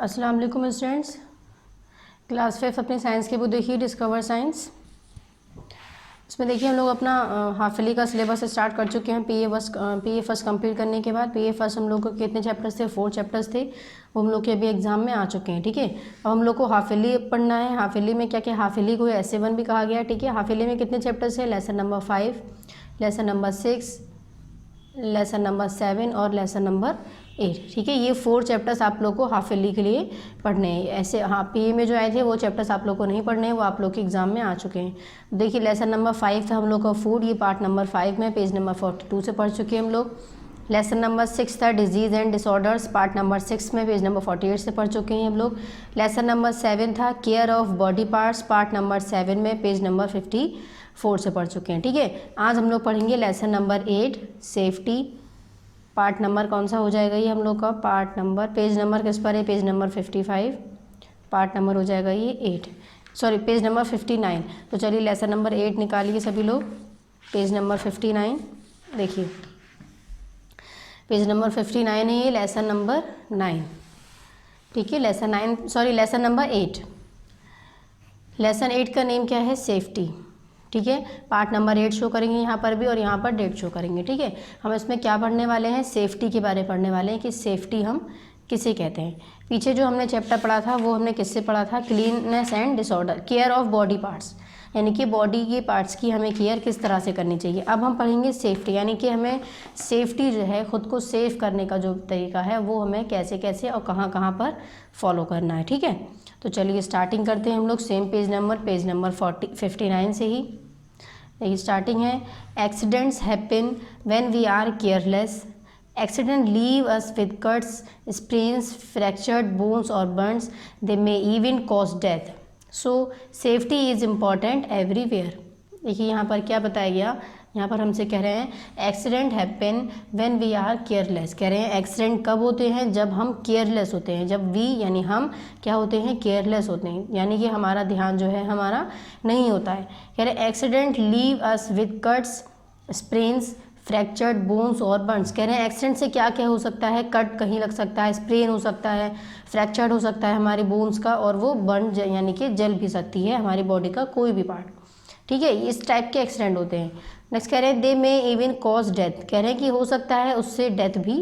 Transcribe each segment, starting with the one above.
अस्सलाम वालेकुम students. Class 5 अपने साइंस की बुक देखिए, डिस्कवर साइंस। इसमें देखिए हम लोग अपना हाफ ईयरली का सिलेबस स्टार्ट कर चुके हैं। पीए फर्स्ट कंप्लीट करने के बाद पीए फर्स्ट हम लोग को कितने चैप्टर्स थे, 4 चैप्टर्स थे। वो हम लोग के अभी एग्जाम में आ चुके हैं। ठीक है, अब हम लोग को हाफ ईयरली पढ़ना है। हाफ ईयरली में क्या क्या, हाफ ईयरली को ऐसे 1 भी कहा गया है। ठीक है, हाफ ईयरली में कितने चैप्टर्स है, lesson number 5, lesson number 6, lesson number 7 और लेसन नंबर 8। ठीक है, ये 4 चैप्टर्स आप लोग को हाफ ईयरली के लिए पढ़ने हैं। ऐसे हाँ, पीए में जो आए थे वो चैप्टर्स आप लोग को नहीं पढ़ने हैं, वो आप लोग के एग्जाम में आ चुके हैं। देखिए लेसन नंबर 5 था हम लोग का फूड, ये पार्ट नंबर 5 में पेज नंबर 42 से पढ़ चुके हैं हम लोग। लेसन नंबर 6 था disease and disorders, part number 6 में पेज नंबर 48 से पढ़ चुके हैं हम लोग। लेसन नंबर 7 था care of body parts, part number 7 में पेज नंबर 54 से पढ़ चुके हैं। ठीक है, आज हम लोग पढ़ेंगे lesson number 8 safety. Part number कौन सा हो जाएगा ये हम लोग का, पार्ट नंबर, पेज नंबर किस पर है, पेज नंबर 55। पार्ट नंबर हो जाएगा ये 8, सॉरी पेज नंबर 59। तो चलिए लेसन नंबर 8 निकालिए सभी लोग, पेज नंबर 59। देखिए पेज नंबर 59 है ये, लेसन नंबर 9। ठीक है, lesson 9 sorry lesson number 8। Lesson 8 का नेम क्या है, सेफ्टी। ठीक है, पार्ट नंबर 8 शो करेंगे यहाँ पर भी और यहाँ पर डेट शो करेंगे। ठीक है, हम इसमें क्या पढ़ने वाले हैं, सेफ्टी के बारे में पढ़ने वाले हैं कि सेफ्टी हम किसे कहते हैं। पीछे जो हमने चैप्टर पढ़ा था वो हमने किससे पढ़ा था, cleanness and disorder, care of body parts, यानी कि बॉडी के पार्ट्स की हमें केयर किस तरह से करनी चाहिए। अब हम पढ़ेंगे सेफ्टी, यानी कि हमें सेफ्टी जो है, खुद को सेफ करने का जो तरीका है वो हमें कैसे कैसे और कहाँ कहाँ पर फॉलो करना है। ठीक है, तो चलिए स्टार्टिंग करते हैं हम लोग सेम पेज नंबर 59 से ही। देखिए स्टार्टिंग है, accidents happen when we are careless. Accident leave us with cuts, sprains, fractured bones और burns, they may even cause death. So safety is important everywhere. देखिए यहाँ पर क्या बताया गया, यहाँ पर हमसे कह रहे हैं accident happen when we are careless. कह रहे हैं एक्सीडेंट कब होते हैं, जब हम केयरलेस होते हैं, जब वी यानी हम क्या होते हैं, केयरलेस होते हैं, यानी कि हमारा ध्यान जो है हमारा नहीं होता है। कह रहे हैं accident leave us with cuts, sprains, fractured bones और बर्न्स। कह रहे हैं एक्सीडेंट से क्या क्या हो सकता है, कट कहीं लग सकता है, स्प्रेन हो सकता है, फ्रैक्चर्ड हो सकता है हमारी बोन्स का, और वो बर्न यानी कि जल भी सकती है हमारी बॉडी का कोई भी पार्ट। ठीक है, इस टाइप के एक्सीडेंट होते हैं। नेक्स्ट कह रहे हैं दे मे इवन कॉज डेथ। कह रहे हैं कि हो सकता है उससे डेथ भी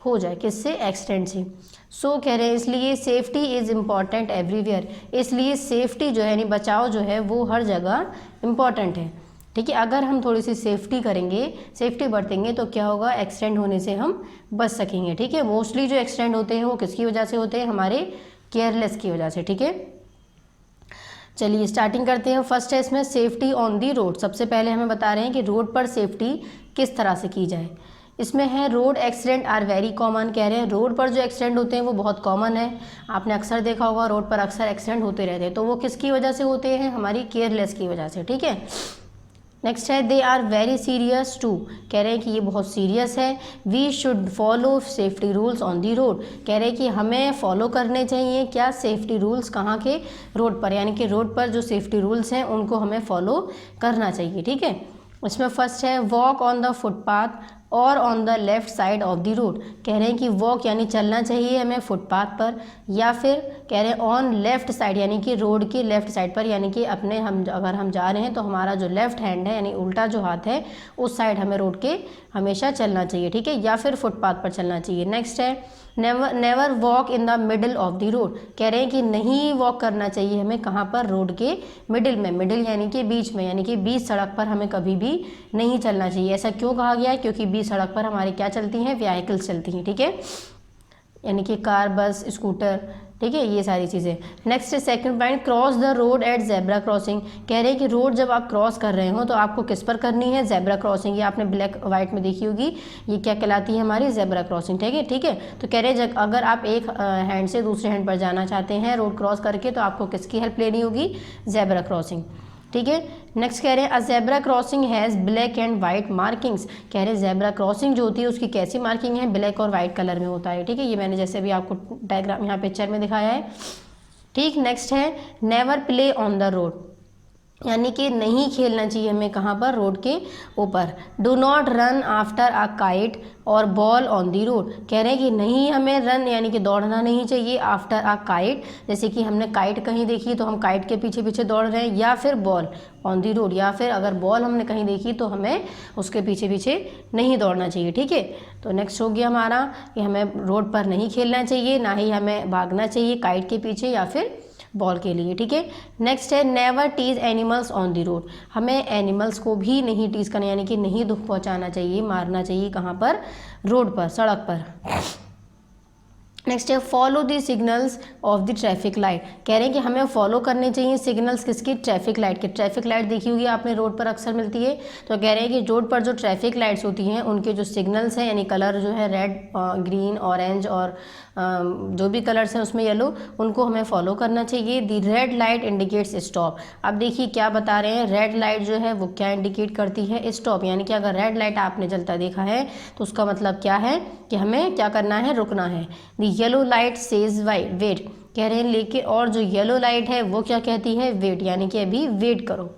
हो जाए, किससे, एक्सीडेंट से। सो कह रहे हैं इसलिए सेफ्टी इज़ इम्पॉर्टेंट एवरीवेयर, इसलिए सेफ्टी जो है यानी बचाव जो है वो हर जगह इम्पॉर्टेंट है। ठीक है, अगर हम थोड़ी सी सेफ्टी करेंगे, सेफ्टी बरतेंगे तो क्या होगा, एक्सीडेंट होने से हम बच सकेंगे। ठीक है, मोस्टली जो एक्सीडेंट होते हैं वो किसकी वजह से होते हैं, हमारे केयरलेस की वजह से। ठीक है, चलिए स्टार्टिंग करते हैं। फर्स्ट है इसमें सेफ्टी ऑन दी रोड। सबसे पहले हमें बता रहे हैं कि रोड पर सेफ्टी किस तरह से की जाए। इसमें है road accident are very common. कह रहे हैं रोड पर जो एक्सीडेंट होते हैं वो बहुत कॉमन है। आपने अक्सर देखा होगा रोड पर अक्सर एक्सीडेंट होते रहते हैं, तो वो किसकी वजह से होते हैं, हमारी केयरलेस की वजह से। ठीक है, नेक्स्ट है they are very serious too. कह रहे हैं कि ये बहुत सीरियस है। We should follow safety rules on the road. कह रहे हैं कि हमें फॉलो करने चाहिए क्या, सेफ्टी रूल्स, कहाँ के, रोड पर, यानी कि रोड पर जो सेफ्टी रूल्स हैं उनको हमें फॉलो करना चाहिए। ठीक है, इसमें फर्स्ट है वॉक ऑन द फुटपाथ और on the left side of the road. कह रहे हैं कि वॉक यानी चलना चाहिए हमें फुटपाथ पर, या फिर कह रहे हैं ऑन लेफ़्ट साइड यानी कि रोड के लेफ़्ट साइड पर, यानी कि अपने हम अगर हम जा रहे हैं तो हमारा जो लेफ़्ट हैंड है यानी उल्टा जो हाथ है उस साइड हमें रोड के हमेशा चलना चाहिए। ठीक है, या फिर फुटपाथ पर चलना चाहिए। नेक्स्ट है never walk in the middle of the road. कह रहे हैं कि नहीं वॉक करना चाहिए हमें कहाँ पर, रोड के मिडिल में, मिडिल यानी कि बीच में, यानी कि बीच सड़क पर हमें कभी भी नहीं चलना चाहिए। ऐसा क्यों कहा गया है, क्योंकि बीच सड़क पर हमारी क्या चलती हैं, व्हीकल्स चलती हैं। ठीक है, यानी कि कार, बस, स्कूटर। ठीक है, ये सारी चीज़ें। Next second point cross the road at zebra crossing. कह रहे हैं कि रोड जब आप क्रॉस कर रहे हो तो आपको किस पर करनी है, जेब्रा क्रॉसिंग। ये आपने ब्लैक वाइट में देखी होगी, ये क्या कहलाती है, हमारी जेब्रा क्रॉसिंग। ठीक है, ठीक है, तो कह रहे हैं अगर आप एक हैंड से दूसरे हैंड पर जाना चाहते हैं रोड क्रॉस करके तो आपको किसकी हेल्प लेनी होगी, जेब्रा क्रॉसिंग। ठीक है, नेक्स्ट कह रहे हैं a zebra crossing has black and white markings. कह रहे हैं जेब्रा क्रॉसिंग जो होती है उसकी कैसी मार्किंग है, ब्लैक और वाइट कलर में होता है। ठीक है, ये मैंने जैसे अभी आपको डायग्राम यहाँ पिक्चर में दिखाया है। ठीक, नेक्स्ट है never play on the road. यानी कि नहीं खेलना चाहिए हमें कहाँ पर, रोड के ऊपर। Do not run after a kite और बॉल ऑन दी रोड, कह रहे हैं कि नहीं हमें रन यानी कि दौड़ना नहीं चाहिए आफ्टर अ काइट, जैसे कि हमने काइट कहीं देखी तो हम काइट के पीछे पीछे दौड़ रहे हैं, या फिर बॉल ऑन दी रोड, या फिर अगर बॉल हमने कहीं देखी तो हमें उसके पीछे पीछे नहीं दौड़ना चाहिए। ठीक है, तो नेक्स्ट हो गया हमारा कि हमें रोड पर नहीं खेलना चाहिए, ना ही हमें भागना चाहिए काइट के पीछे या फिर बॉल के लिए। ठीक है, नेक्स्ट है never tease animals on the road, हमें एनिमल्स को भी नहीं टीज करना यानी कि नहीं दुख पहुंचाना चाहिए, मारना चाहिए कहाँ पर, रोड पर, सड़क पर। नेक्स्ट है follow the signals of the traffic light, कह रहे हैं कि हमें फॉलो करने चाहिए सिग्नल्स किसकी, ट्रैफिक लाइट के। ट्रैफिक लाइट देखी होगी आपने, रोड पर अक्सर मिलती है, तो कह रहे हैं कि रोड पर जो ट्रैफिक लाइट्स होती हैं उनके जो सिग्नल्स हैं यानी कलर जो है रेड, ग्रीन, ऑरेंज और जो भी कलर्स हैं उसमें येलो, उनको हमें फॉलो करना चाहिए। दी रेड लाइट इंडिकेट्स स्टॉप, अब देखिए क्या बता रहे हैं, रेड लाइट जो है वो क्या इंडिकेट करती है, स्टॉप, यानी कि अगर रेड लाइट आपने जलता देखा है तो उसका मतलब क्या है कि हमें क्या करना है, रुकना है। दी येलो लाइट सेज वेट, कह रहे हैं लेकिन, और जो येलो लाइट है वो क्या कहती है, वेट, यानी कि अभी वेट करो।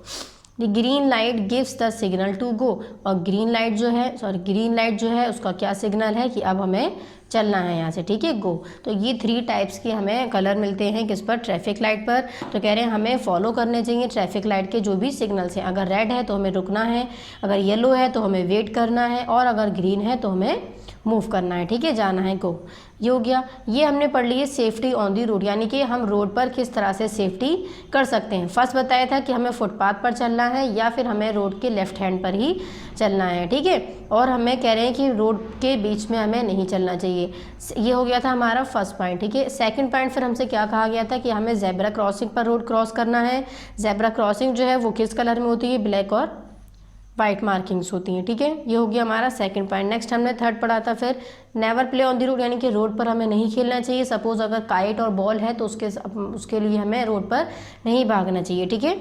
The green light gives the signal to go, और ग्रीन लाइट जो है उसका क्या सिग्नल है कि अब हमें चलना है यहाँ से। ठीक है, गो। तो ये 3 टाइप्स के हमें कलर मिलते हैं किस पर, ट्रैफिक लाइट पर। तो कह रहे हैं हमें फॉलो करने चाहिए ट्रैफिक लाइट के जो भी सिग्नल्स हैं, अगर रेड है तो हमें रुकना है, अगर येलो है तो हमें वेट करना है, और अगर ग्रीन है तो हमें मूव करना है। ठीक है, जाना है, गो। ये हो गया। ये हमने पढ़ ली है सेफ्टी ऑन दी रोड, यानी कि हम रोड पर किस तरह से सेफ्टी कर सकते हैं। फर्स्ट बताया था कि हमें फुटपाथ पर चलना है या फिर हमें रोड के लेफ्ट हैंड पर ही चलना है। ठीक है, और हमें कह रहे हैं कि रोड के बीच में हमें नहीं चलना चाहिए। ये हो गया था हमारा फर्स्ट पॉइंट। ठीक है, सेकंड पॉइंट फिर हमसे क्या कहा गया था कि हमें जेब्रा क्रॉसिंग पर रोड क्रॉस करना है। जेब्रा क्रॉसिंग जो है वो किस कलर में होती है, ब्लैक और वाइट मार्किंग्स होती हैं। ठीक है, ये हो गया हमारा सेकंड पॉइंट। नेक्स्ट हमने थर्ड पढ़ा था फिर never play on the road, यानी कि रोड पर हमें नहीं खेलना चाहिए। सपोज अगर काइट और बॉल है तो उसके लिए हमें रोड पर नहीं भागना चाहिए। ठीक है,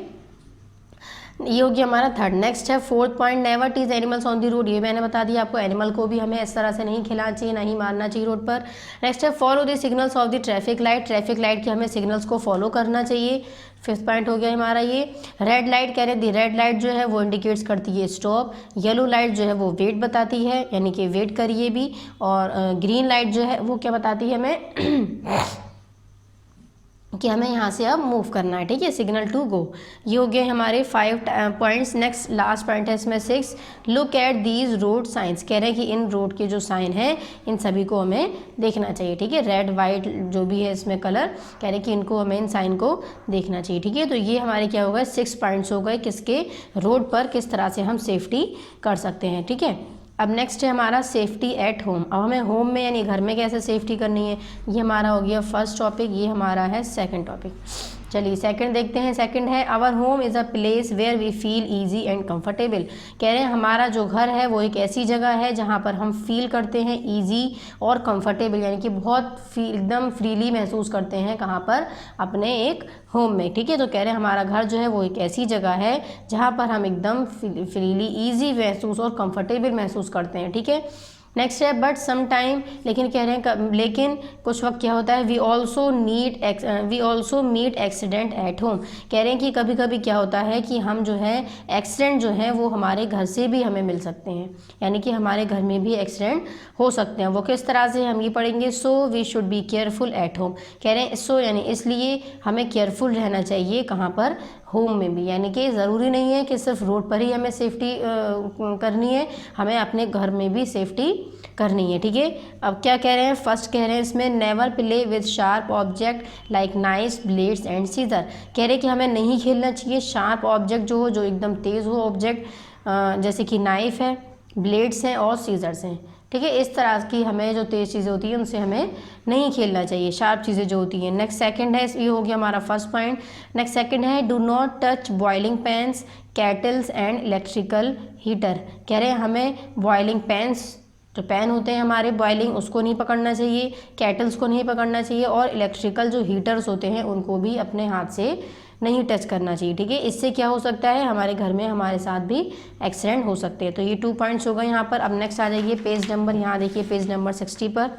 ये हो गया हमारा थर्ड। नेक्स्ट है fourth point never tease animals on the road, ये मैंने बता दिया आपको, एनिमल को भी हमें इस तरह से नहीं खिलाना चाहिए, नहीं मारना चाहिए रोड पर। नेक्स्ट है follow the signals of the traffic light, traffic light के हमें सिग्नल्स को फॉलो करना चाहिए। फिफ्थ पॉइंट हो गया हमारा ये। रेड लाइट कह रहे हैं दी रेड लाइट जो है वो इंडिकेट्स करती है स्टॉप, येलो लाइट जो है वो वेट बताती है यानी कि वेट करिए भी, और ग्रीन लाइट जो है वो क्या बताती है हमें कि हमें यहाँ से अब मूव करना है। ठीक है, सिग्नल टू गो। ये हो गए हमारे 5 पॉइंट्स। नेक्स्ट लास्ट पॉइंट है इसमें 6, look at these road science, कह रहे हैं कि इन रोड के जो साइन है इन सभी को हमें देखना चाहिए। ठीक है, रेड वाइट जो भी है इसमें कलर, कह रहे हैं कि इनको हमें इन साइन को देखना चाहिए। ठीक है, तो ये हमारे क्या हो गए, 6 पॉइंट्स हो गए किसके, रोड पर किस तरह से हम सेफ्टी कर सकते हैं। ठीक है, अब नेक्स्ट है हमारा सेफ्टी एट होम। अब हमें होम में यानी घर में कैसे सेफ्टी करनी है, ये हमारा हो गया फर्स्ट टॉपिक, ये हमारा है सेकंड टॉपिक। चलिए सेकंड देखते हैं। सेकंड है our home is a place where we feel easy and comfortable, कह रहे हैं हमारा जो घर है वो एक ऐसी जगह है जहाँ पर हम फील करते हैं ईजी और कंफर्टेबल, यानी कि बहुत एकदम फ्रीली महसूस करते हैं कहाँ पर, अपने एक होम में। ठीक है, तो कह रहे हैं हमारा घर जो है वो एक ऐसी जगह है जहाँ पर हम एकदम फ्रीली ईजी महसूस और कंफर्टेबल महसूस करते हैं। ठीक है, नेक्स्ट है बट सम टाइम, लेकिन कह रहे हैं लेकिन कुछ वक्त क्या होता है, we also meet accident at home, कह रहे हैं कि कभी कभी क्या होता है कि हम जो है एक्सीडेंट जो है वो हमारे घर से भी हमें मिल सकते हैं, यानी कि हमारे घर में भी एक्सीडेंट हो सकते हैं। वो किस तरह से हम ये पढ़ेंगे, so we should be careful at home, कह रहे हैं सो यानी इसलिए हमें केयरफुल रहना चाहिए कहाँ पर, होम में भी, यानी कि ज़रूरी नहीं है कि सिर्फ रोड पर ही हमें सेफ्टी करनी है, हमें अपने घर में भी सेफ्टी करनी है। ठीक है, अब क्या कह रहे हैं, फर्स्ट कह रहे हैं इसमें never play with sharp object like knife, blades and seizure, कह रहे हैं कि हमें नहीं खेलना चाहिए शार्प ऑब्जेक्ट जो हो, जो एकदम तेज़ हो ऑब्जेक्ट, जैसे कि नाइफ है, ब्लेड्स हैं और सीजर्स हैं। ठीक है, इस तरह की हमें जो तेज़ चीज़ें होती हैं उनसे हमें नहीं खेलना चाहिए, शार्प चीज़ें जो होती हैं। नेक्स्ट सेकंड है, ये हो गया हमारा फर्स्ट पॉइंट। नेक्स्ट सेकंड है do not touch boiling pans, kettles and electrical heater, कह रहे हैं हमें बॉइलिंग पैंस जो पैन होते हैं हमारे बॉइलिंग, उसको नहीं पकड़ना चाहिए, कैटल्स को नहीं पकड़ना चाहिए, और इलेक्ट्रिकल जो हीटर्स होते हैं उनको भी अपने हाथ से नहीं टच करना चाहिए। ठीक है, इससे क्या हो सकता है, हमारे घर में हमारे साथ भी एक्सीडेंट हो सकते हैं। तो ये 2 पॉइंट्स हो गए यहाँ पर। अब नेक्स्ट आ जाइए पेज नंबर, यहाँ देखिए पेज नंबर 60 पर।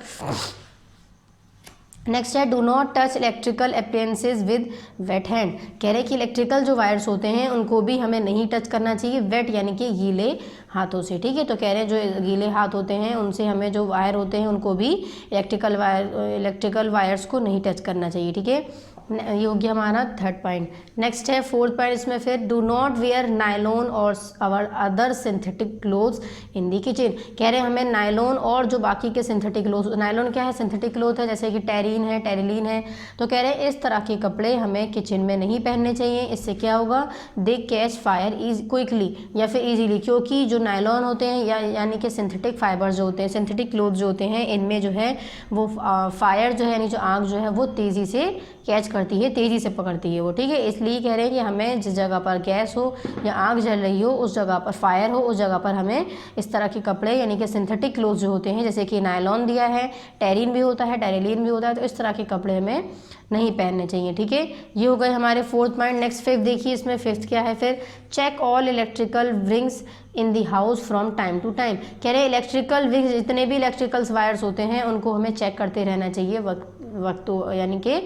नेक्स्ट है do not touch electrical appliances with weight hand. कह रहे हैं कि इलेक्ट्रिकल जो वायर्स होते हैं उनको भी हमें नहीं टच करना चाहिए वेट यानी कि गीले हाथों से, ठीक है। तो कह रहे हैं जो गीले हाथ होते हैं उनसे हमें जो वायर होते हैं उनको भी इलेक्ट्रिकल वायर्स को नहीं टच करना चाहिए, ठीक है। ये हो गया हमारा थर्ड पॉइंट। नेक्स्ट है फोर्थ पॉइंट इसमें फिर डू नॉट वेयर नायलॉन और अवर अदर सिंथेटिक क्लोथ्स इन दी किचन। कह रहे हैं हमें नायलॉन और जो बाकी के सिंथेटिक क्लोथ, नायलॉन क्या है, सिंथेटिक क्लोथ है, जैसे कि टेरिन है, टेरिलीन है। तो कह रहे हैं इस तरह के कपड़े हमें किचन में नहीं पहनने चाहिए। इससे क्या होगा, दे कैच फायर क्विकली या फिर ईजीली, क्योंकि जो नायलॉन होते हैं यानी कि सिंथेटिक फाइबर जो होते हैं, सिंथेटिक क्लोथ जो होते हैं, इनमें जो है वो फायर जो है यानी जो आग जो है वो तेज़ी से कैच करती है, तेज़ी से पकड़ती है वो, ठीक है। इसलिए कह रहे हैं कि हमें जिस जगह पर गैस हो या आग जल रही हो, उस जगह पर फायर हो, उस जगह पर हमें इस तरह के कपड़े यानी कि सिंथेटिक क्लोथ जो होते हैं, जैसे कि नायलॉन दिया है, टेरिन भी होता है, टेरिलीन भी होता है, तो इस तरह के कपड़े हमें नहीं पहनने चाहिए, ठीक है। ये हो गए हमारे फोर्थ पॉइंट। नेक्स्ट फिफ्थ देखिए, इसमें फिफ्थ क्या है फिर, check all electrical rings in the house from time to time. कह रहे हैं इलेक्ट्रिकल रिंग्स, जितने भी इलेक्ट्रिकल वायर्स होते हैं उनको हमें चेक करते रहना चाहिए वक्त यानी कि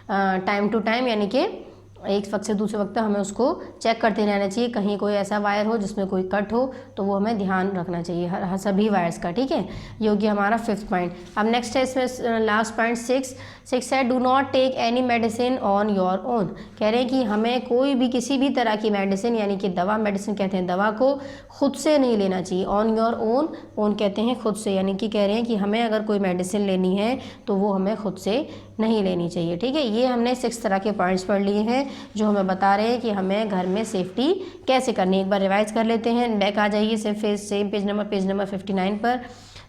टाइम टू टाइम, यानी कि एक वक्त से दूसरे वक्त तक हमें उसको चेक करते रहना चाहिए। कहीं कोई ऐसा वायर हो जिसमें कोई कट हो तो वो हमें ध्यान रखना चाहिए हर सभी वायर्स का, ठीक है। ये हो गया हमारा फिफ्थ पॉइंट। अब नेक्स्ट है इसमें लास्ट पॉइंट सिक्स है do not take any medicine on your own. कह रहे हैं कि हमें कोई भी किसी भी तरह की मेडिसिन यानी कि दवा, मेडिसिन कहते हैं दवा को, खुद से नहीं लेना चाहिए। ऑन योर ओन, ओन कहते हैं खुद से, यानी कि कह रहे हैं कि हमें अगर कोई मेडिसिन लेनी है तो वो हमें खुद से नहीं लेनी चाहिए, ठीक है। ये हमने 6 तरह के पॉइंट्स पढ़ लिए हैं जो हमें बता रहे हैं कि हमें घर में सेफ्टी कैसे करनी है। एक बार रिवाइज कर लेते हैं, बैक आ जाइए सेम पेज नंबर 59 पर।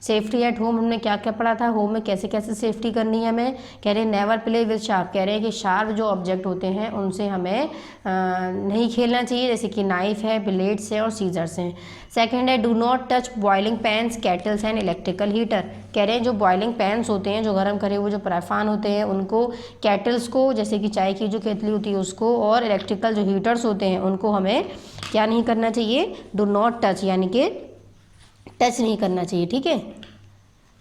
सेफ्टी एट होम हमने क्या क्या पढ़ा था, होम में कैसे कैसे सेफ्टी करनी है हमें। कह रहे हैं नेवर प्ले विद शार्प, कह रहे हैं कि शार्प जो ऑब्जेक्ट होते हैं उनसे हमें नहीं खेलना चाहिए, जैसे कि नाइफ है, ब्लेड्स है और सीजर्स हैं। सेकंड है do not touch boiling pans, kettles and electrical heater. कह रहे हैं जो बॉइलिंग पैन्स होते हैं, जो गर्म करे हुए जो प्रायफान होते हैं उनको, केटल्स को जैसे कि चाय की जो केतली होती है उसको, और इलेक्ट्रिकल जो हीटर्स होते हैं उनको हमें क्या नहीं करना चाहिए, डू नॉट टच यानी कि टच नहीं करना चाहिए, ठीक है।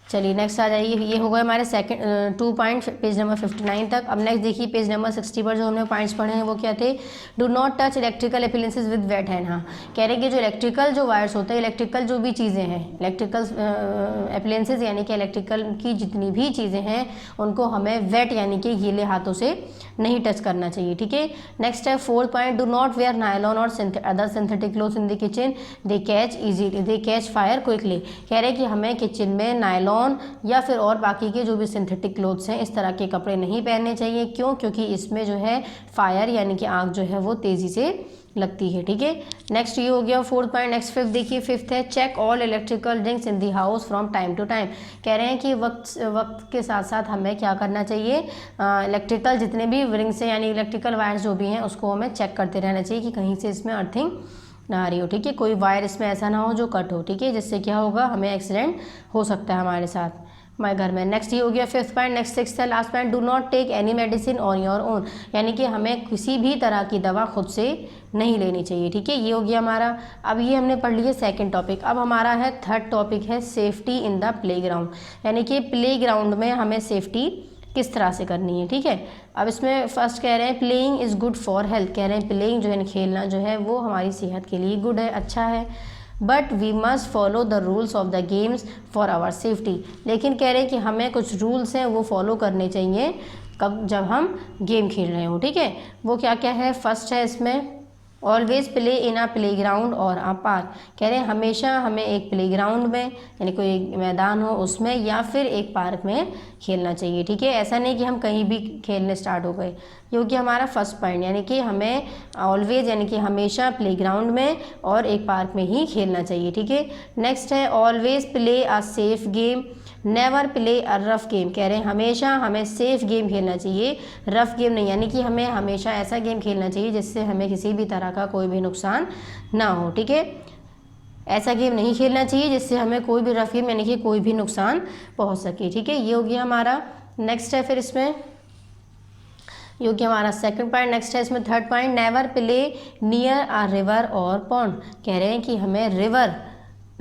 चलिए नेक्स्ट आ जाइए, ये हो गए हमारे सेकंड 2 पॉइंट पेज नंबर 59 तक। अब नेक्स्ट देखिए पेज नंबर 60 पर जो हमने पॉइंट्स पढ़े हैं वो क्या थे, do not touch electrical appliances with weight hand. हाँ, कह रहे हैं कि जो इलेक्ट्रिकल जो वायर्स होते हैं, इलेक्ट्रिकल जो भी चीज़ें हैं, इलेक्ट्रिकल अप्लायंसेज यानी कि इलेक्ट्रिकल की जितनी भी चीज़ें हैं उनको हमें वेट यानी कि गीले हाथों से नहीं टच करना चाहिए, ठीक है। नेक्स्ट है fourth point, do not wear nylon और other synthetic clothes in the kitchen, they catch fire quickly. कह रहे हैं कि हमें किचन में नायलॉन या फिर और बाकी के जो भी सिंथेटिक क्लोथ्स हैं इस तरह के कपड़े नहीं पहनने चाहिए। क्यों? क्योंकि इसमें जो है फायर यानी कि आग जो है वो तेज़ी से लगती है, ठीक है। नेक्स्ट ये हो गया फोर्थ पॉइंट। नेक्स्ट फिफ्थ देखिए, फिफ्थ है check all electrical rings in the house from time to time. कह रहे हैं कि वक्त के साथ साथ हमें क्या करना चाहिए, इलेक्ट्रिकल जितने भी रिंग्स हैं यानी इलेक्ट्रिकल वायर्स जो भी हैं उसको हमें चेक करते रहना चाहिए कि कहीं से इसमें अर्थिंग ना आ रही हो, ठीक है। कोई वायर इसमें ऐसा ना हो जो कट हो, ठीक है, जिससे क्या होगा, हमें एक्सीडेंट हो सकता है हमारे साथ, हमारे घर में। नेक्स्ट ये हो गया फिफ्थ पॉइंट। नेक्स्ट सिक्स्थ है last point, do not take any medicine on your own, यानी कि हमें किसी भी तरह की दवा खुद से नहीं लेनी चाहिए, ठीक है। ये हो गया हमारा। अब ये हमने पढ़ लिया सेकंड टॉपिक। अब हमारा है थर्ड टॉपिक है सेफ्टी इन द प्लेग्राउंड, यानी कि प्लेग्राउंड में हमें सेफ्टी किस तरह से करनी है, ठीक है। अब इसमें फर्स्ट कह रहे हैं playing is good for health. कह रहे हैं प्लेइंग जो है खेलना जो है वो हमारी सेहत के लिए गुड है, अच्छा है। But we must follow the rules of the games for our safety. लेकिन कह रहे हैं कि हमें कुछ रूल्स हैं वो फॉलो करने चाहिए कब, जब हम गेम खेल रहे हो, ठीक है। वो क्या क्या है, फर्स्ट है इसमें always play in a play ground और अ पार्क। कह रहे हैं हमेशा हमें एक प्ले ग्राउंड में यानी कोई मैदान हो उसमें या फिर एक पार्क में खेलना चाहिए, ठीक है। ऐसा नहीं कि हम कहीं भी खेलने स्टार्ट हो गए। क्योंकि हमारा फर्स्ट पॉइंट यानी कि हमें ऑलवेज यानी कि हमेशा प्ले ग्राउंड में और एक पार्क में ही खेलना चाहिए, ठीक है। नेक्स्ट है always play a safe game, never play a rough game. कह रहे हैं हमेशा हमें सेफ गेम खेलना चाहिए, रफ गेम नहीं, यानी कि हमें हमेशा ऐसा गेम खेलना चाहिए जिससे हमें किसी भी तरह का कोई भी नुकसान ना हो, ठीक है। ऐसा गेम नहीं खेलना चाहिए जिससे हमें कोई भी रफ गेम यानी कि कोई भी नुकसान पहुंच सके, ठीक है। ये हो गया हमारा। नेक्स्ट है फिर इसमें जो कि हमारा सेकंड पॉइंट। नेक्स्ट है इसमें third point, never play near a river और पॉन्ड। कह रहे हैं कि हमें रिवर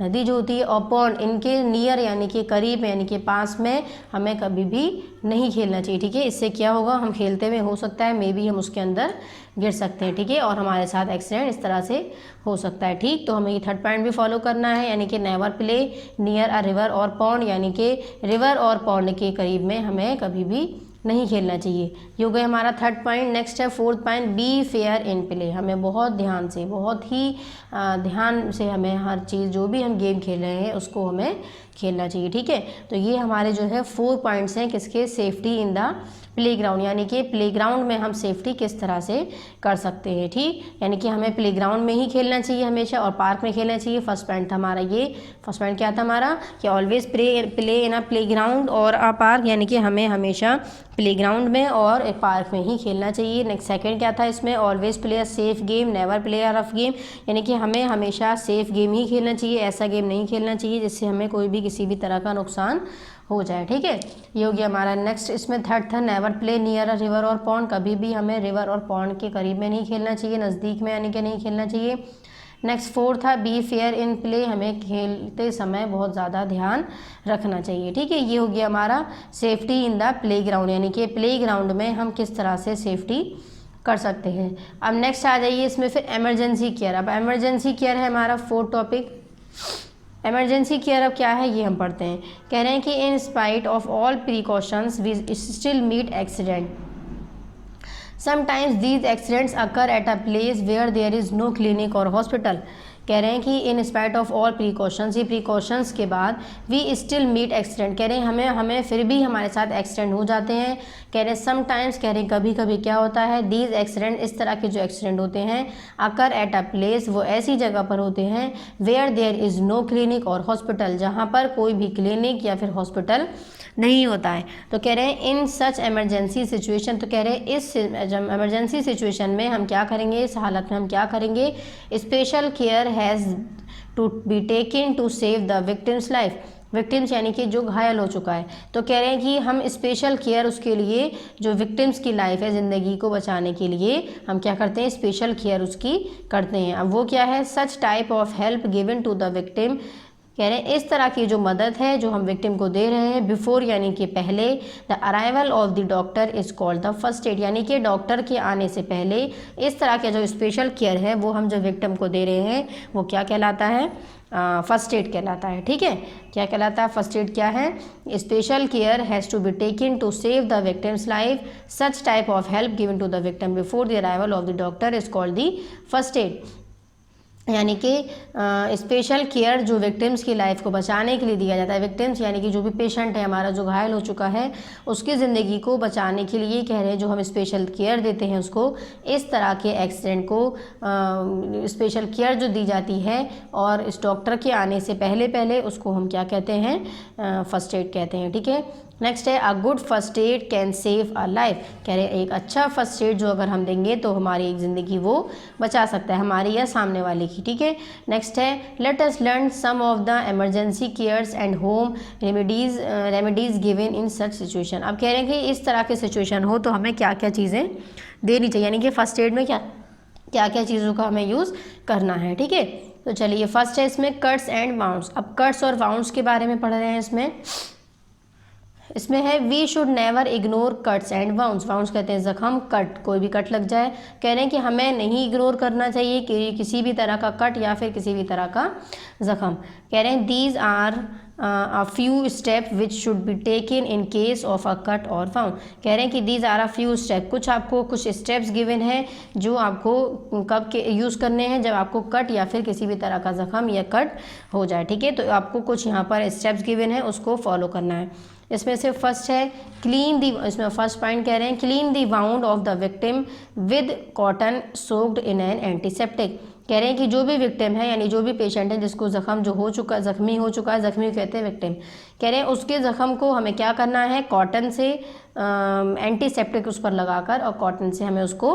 नदी जो होती है, और पॉन्ड इनके नियर यानी कि करीब यानी कि पास में हमें कभी भी नहीं खेलना चाहिए, ठीक है। इससे क्या होगा, हम खेलते हुए हो सकता है मे बी हम उसके अंदर गिर सकते हैं, ठीक है, और हमारे साथ एक्सीडेंट इस तरह से हो सकता है, ठीक। तो हमें ये थर्ड पॉइंट भी फॉलो करना है, यानी कि never play near a river और पॉन्ड, यानी कि रिवर और पॉन्ड के करीब में हमें कभी भी नहीं खेलना चाहिए। ये हो गया हमारा थर्ड पॉइंट। नेक्स्ट है fourth point, be fair in play. हमें बहुत ध्यान से, बहुत ही ध्यान से हमें हर चीज़, जो भी हम गेम खेल रहे हैं उसको हमें खेलना चाहिए, ठीक है। तो ये हमारे जो है 4 पॉइंट्स हैं किसके, सेफ्टी इन द प्लेग्राउंड, यानी कि प्लेग्राउंड में हम सेफ्टी किस तरह से कर सकते हैं, ठीक। यानी कि हमें प्लेग्राउंड में ही खेलना चाहिए हमेशा, और पार्क में खेलना चाहिए। फर्स्ट पॉइंट था हमारा ये। फर्स्ट पॉइंट क्या था हमारा, कि always play in a playground और अ पार्क, यानी कि हमें हमेशा प्लेग्राउंड में और एक पार्क में ही खेलना चाहिए। नेक्स्ट सेकंड क्या था इसमें, always play a safe game never play a rough game, यानी कि हमें हमेशा सेफ गेम ही खेलना चाहिए, ऐसा गेम नहीं खेलना चाहिए जिससे हमें कोई भी किसी भी तरह का नुकसान हो जाए, ठीक है। ये हो गया हमारा। नेक्स्ट इसमें थर्ड था never play near a river और पॉन्ड, कभी भी हमें रिवर और पॉन्ड के करीब में नहीं खेलना चाहिए, नज़दीक में यानी कि नहीं खेलना चाहिए। नेक्स्ट फोर्थ था बी फेयर इन प्ले, हमें खेलते समय बहुत ज़्यादा ध्यान रखना चाहिए, ठीक है। ये हो गया हमारा safety in the play ground, यानी कि प्ले ग्राउंड में हम किस तरह से सेफ्टी कर सकते हैं। अब नेक्स्ट आ जाइए इसमें फिर इमरजेंसी केयर। अब इमरजेंसी केयर है हमारा फोर्थ टॉपिक। इमरजेंसी केयर अब क्या है ये हम पढ़ते हैं। कह रहे हैं कि in spite of all precautions we still meet accident, sometimes these accidents occur at a place where there is no clinic और हॉस्पिटल। कह रहे हैं कि in spite of all precautions, ये प्रिकॉशंस के बाद वी स्टिल मीट एक्सीडेंट, कह रहे हैं हमें फिर भी हमारे साथ एक्सीडेंट हो जाते हैं। कह रहे हैं समटाइम्स, कह रहे हैं कभी कभी क्या होता है, दीज एक्सीडेंट, इस तरह के जो एक्सीडेंट होते हैं, अकर एट अ प्लेस, वो ऐसी जगह पर होते हैं, where there is no clinic और हॉस्पिटल, जहाँ पर कोई भी क्लिनिक या फिर हॉस्पिटल नहीं होता है। तो कह रहे हैं इन सच एमरजेंसी सिचुएशन, तो कह रहे हैं इस एमरजेंसी सिचुएशन में हम क्या करेंगे, इस हालत में हम क्या करेंगे, special care has to be taken to save the victim's life, victims यानी कि जो घायल हो चुका है। तो कह रहे हैं कि हम स्पेशल केयर उसके लिए, जो विक्टिम्स की लाइफ है, ज़िंदगी को बचाने के लिए हम क्या करते हैं, स्पेशल केयर उसकी करते हैं। अब वो क्या है, such type of help given to the victim, कह रहे हैं इस तरह की जो मदद है जो हम विक्टिम को दे रहे हैं, बिफोर यानी कि पहले, the arrival of the doctor is called the first aid, यानी कि डॉक्टर के आने से पहले इस तरह का जो स्पेशल केयर है वो हम जो विक्टिम को दे रहे हैं वो क्या कहलाता है, फर्स्ट एड कहलाता है, ठीक है। क्या कहलाता है, फर्स्ट एड क्या है, special care has to be taken to save the victim's life, such type of help given to the victim before the arrival of the doctor is called the first aid, यानी कि special care जो victims की life को बचाने के लिए दिया जाता है। विक्टिम्स यानी कि जो भी पेशेंट है हमारा, जो घायल हो चुका है, उसकी ज़िंदगी को बचाने के लिए कह रहे हैं जो हम स्पेशल केयर देते हैं उसको, इस तरह के एक्सीडेंट को स्पेशल केयर जो दी जाती है और इस डॉक्टर के आने से पहले पहले, उसको हम क्या कहते हैं, फर्स्ट एड कहते हैं, ठीक है। नेक्स्ट है a good first aid can save a life, कह रहे हैं एक अच्छा फर्स्ट एड जो अगर हम देंगे तो हमारी एक ज़िंदगी वो बचा सकता है, हमारी या सामने वाले की, ठीक है। नेक्स्ट है let us learn some of the emergency cares and home remedies given in such situation. अब कह रहे हैं कि इस तरह के सिचुएशन हो तो हमें क्या क्या चीज़ें देनी चाहिए, यानी कि फर्स्ट एड में क्या क्या चीज़ों का हमें यूज़ करना है, ठीक है। तो चलिए फर्स्ट है इसमें कट्स एंड वाउंड्स। अब कट्स और वाउंड्स के बारे में पढ़ रहे हैं इसमें है we should never ignore cuts and wounds. Wounds कहते हैं जख्म, कट कोई भी कट लग जाए, कह रहे हैं कि हमें नहीं इग्नोर करना चाहिए कि किसी भी तरह का कट या फिर किसी भी तरह का जख्म। कह रहे हैं these are a few steps which should be taken in case of a cut or wound। कह रहे हैं कि these are a few steps, कुछ स्टेप्स गिवन है जो आपको कब के यूज़ करने हैं, जब आपको कट या फिर किसी भी तरह का जख्म या कट हो जाए, ठीक है। तो आपको कुछ यहाँ पर स्टेप्स गिवन है, उसको फॉलो करना है। इसमें से फर्स्ट है क्लीन दी, इसमें फर्स्ट पॉइंट कह रहे हैं clean the wound of the victim with cotton soaked in an antiseptic. कह रहे हैं कि जो भी विक्टिम है यानी जो भी पेशेंट है जिसको जख्म जो हो चुका, जख्मी हो चुका है, जख्मी कहते हैं विक्टिम, कह रहे हैं उसके जख्म को हमें क्या करना है, कॉटन से एंटीसेप्टिक उस पर लगाकर और कॉटन से हमें उसको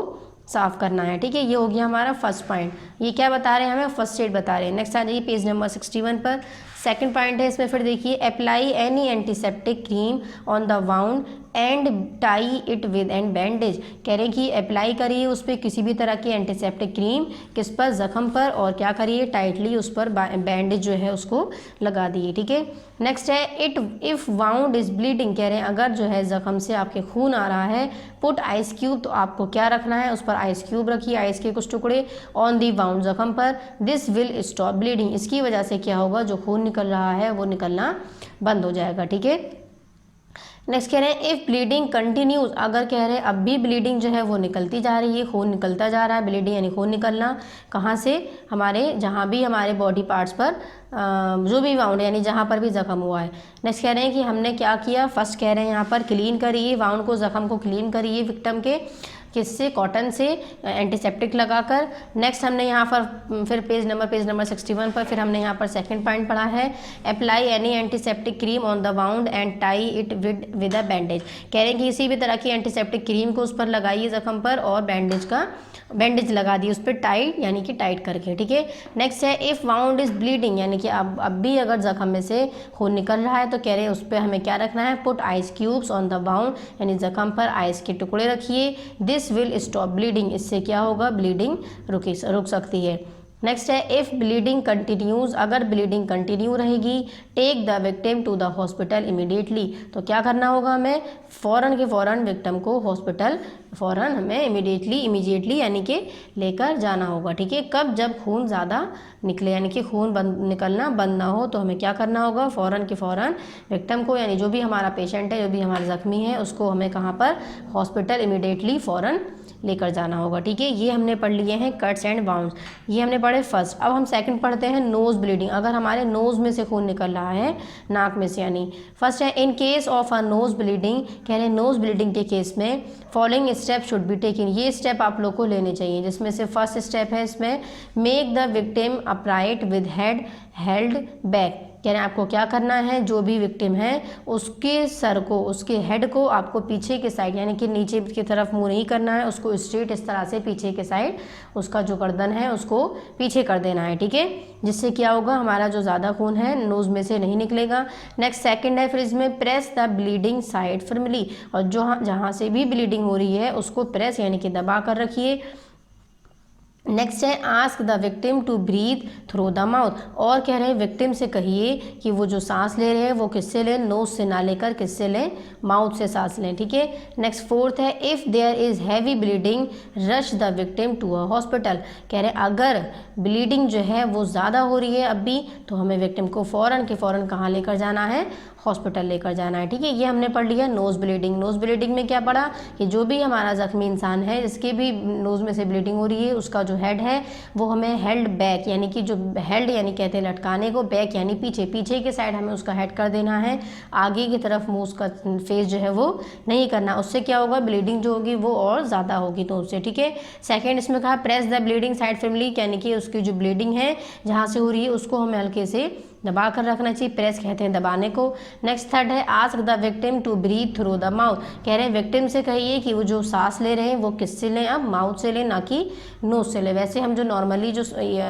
साफ़ करना है, ठीक है। ये हो गया हमारा फर्स्ट पॉइंट। ये क्या बता रहे हैं, हमें फर्स्ट एड बता रहे हैं। नेक्स्ट आ जाइए पेज नंबर 61 पर। सेकंड पॉइंट है इसमें, फिर देखिए apply any antiseptic cream on the wound and tie it with and bandage, कह रहे हैं कि अप्लाई करिए उस पर किसी भी तरह की एंटीसेप्टिक क्रीम, किस पर, जख्म पर, और क्या करिए, टाइटली उस पर बैंडेज जो है उसको लगा दिए, ठीक है। नेक्स्ट है इफ़ वाउंड इज ब्लीडिंग, कह रहे हैं अगर जो है जख्म से आपके खून आ रहा है, पुट आइस क्यूब, तो आपको क्या रखना है, उस पर आइस क्यूब रखिए, आइस के कुछ टुकड़े, ऑन दी वाउंड, जख्म पर, दिस विल स्टॉप ब्लीडिंग, इसकी वजह से क्या होगा, जो खून निकल रहा है वो निकलना बंद हो जाएगा, ठीक है। नेक्स्ट कह रहे हैं इफ़ ब्लीडिंग कंटिन्यूज, अगर कह रहे हैं अब भी ब्लीडिंग जो है वो निकलती जा रही है, खून निकलता जा रहा है, ब्लीडिंग यानी खून निकलना कहाँ से, हमारे जहाँ भी हमारे बॉडी पार्ट्स पर जो भी वाउंड यानी जहाँ पर भी जख्म हुआ है। नेक्स्ट कह रहे हैं कि हमने क्या किया, फर्स्ट कह रहे हैं यहाँ पर क्लीन करिए वाउंड को, जख्म को क्लीन करिए विक्टिम के, किससे, कॉटन से, एंटीसेप्टिक लगाकर। नेक्स्ट हमने यहाँ पर फिर पेज नंबर 61 पर फिर हमने यहाँ पर सेकंड पॉइंट पढ़ा है, apply any antiseptic cream on the wound and tie it with a bandage, कह रहे हैं कि किसी भी तरह की एंटीसेप्टिक क्रीम को उस पर लगाइए जख्म पर, और बैंडेज लगा दी उस पर टाइट यानी कि टाइट करके, ठीक है। नेक्स्ट है इफ़ वाउंड इज ब्लीडिंग, यानी कि अब भी अगर जख्म में से खून निकल रहा है तो कह रहे हैं उस पर हमें क्या रखना है, put ice cubes on the wound, यानी जख्म पर आइस के टुकड़े रखिए, दिस विल स्टॉप ब्लीडिंग, इससे क्या होगा, ब्लीडिंग रुक सकती है। नेक्स्ट है इफ़ ब्लीडिंग कंटिन्यूज, अगर ब्लीडिंग कंटिन्यू रहेगी, take the victim to the hospital immediately, तो क्या करना होगा, हमें फ़ौरन के फ़ौरन विक्टिम को हॉस्पिटल फ़ौरन हमें इमीडिएटली यानी कि लेकर जाना होगा, ठीक है। कब, जब खून ज़्यादा निकले यानी कि खून निकलना बंद ना हो, तो हमें क्या करना होगा, फ़ौरन के फ़ौरन विक्टिम को, यानी जो भी हमारा पेशेंट है, जो भी हमारा ज़ख्मी है, उसको हमें कहाँ पर, हॉस्पिटल इमीडिएटली फ़ौरन लेकर जाना होगा, ठीक है। ये हमने पढ़ लिए हैं कट्स एंड वाउंड्स, ये हमने पढ़े फर्स्ट। अब हम सेकंड पढ़ते हैं नोज़ ब्लीडिंग, अगर हमारे नोज़ में से खून निकल रहा है, नाक में से, यानी फर्स्ट है in case of a nose bleeding, कह रहे हैं नोज़ ब्लीडिंग के केस में following step should be taken, ये स्टेप आप लोग को लेने चाहिए, जिसमें से फर्स्ट स्टेप है इसमें make the victim upright with head held back, कह रहे हैं आपको क्या करना है, जो भी विक्टिम है उसके सर को, उसके हेड को आपको पीछे के साइड यानी कि नीचे की तरफ मुंह नहीं करना है, उसको स्ट्रेट इस तरह से पीछे के साइड उसका जो गर्दन है उसको पीछे कर देना है, ठीक है। जिससे क्या होगा, हमारा जो ज़्यादा खून है नोज़ में से नहीं निकलेगा। नेक्स्ट सेकंड है फिर इसमें press the bleeding side firmly, और जो जहाँ से भी ब्लीडिंग हो रही है उसको प्रेस यानी कि दबा कर रखिए। नेक्स्ट है ask the victim to breathe through the mouth, और कह रहे हैं विक्टिम से कहिए कि वो जो सांस ले रहे हैं वो किससे लें, नोज से ना लेकर किससे लें, माउथ से सांस लें, ठीक है। नेक्स्ट फोर्थ है if there is heavy bleeding rush the victim to a hospital, कह रहे हैं अगर ब्लीडिंग जो है वो ज़्यादा हो रही है अब भी, तो हमें विक्टिम को फ़ौरन के फ़ौरन कहाँ लेकर जाना है, हॉस्पिटल लेकर जाना है, ठीक है। ये हमने पढ़ लिया नोज़ ब्लीडिंग। नोज़ ब्लीडिंग में क्या पढ़ा कि जो भी हमारा ज़ख्मी इंसान है जिसके भी नोज़ में से ब्लीडिंग हो रही है, उसका जो हेड है वो हमें हेल्ड बैक, यानी कि जो हेल्ड यानी कहते हैं लटकाने को, बैक यानी पीछे के साइड हमें उसका हेड कर देना है, आगे की तरफ मुँह उसका फेस जो है वो नहीं करना, उससे क्या होगा, ब्लीडिंग जो होगी वो और ज़्यादा होगी, तो उससे, ठीक है। सेकेंड इसमें कहा press the bleeding side firmly, यानी कि उसकी जो ब्लीडिंग है जहाँ से हो रही है उसको हमें हल्के से दबा कर रखना चाहिए, प्रेस कहते हैं दबाने को। नेक्स्ट थर्ड है ask the victim to breathe through the mouth, कह रहे हैं विक्टिम से कहिए कि वो जो सांस ले रहे हैं वो किससे लें, अब माउथ से लें ना कि नोज से लें। वैसे हम जो नॉर्मली जो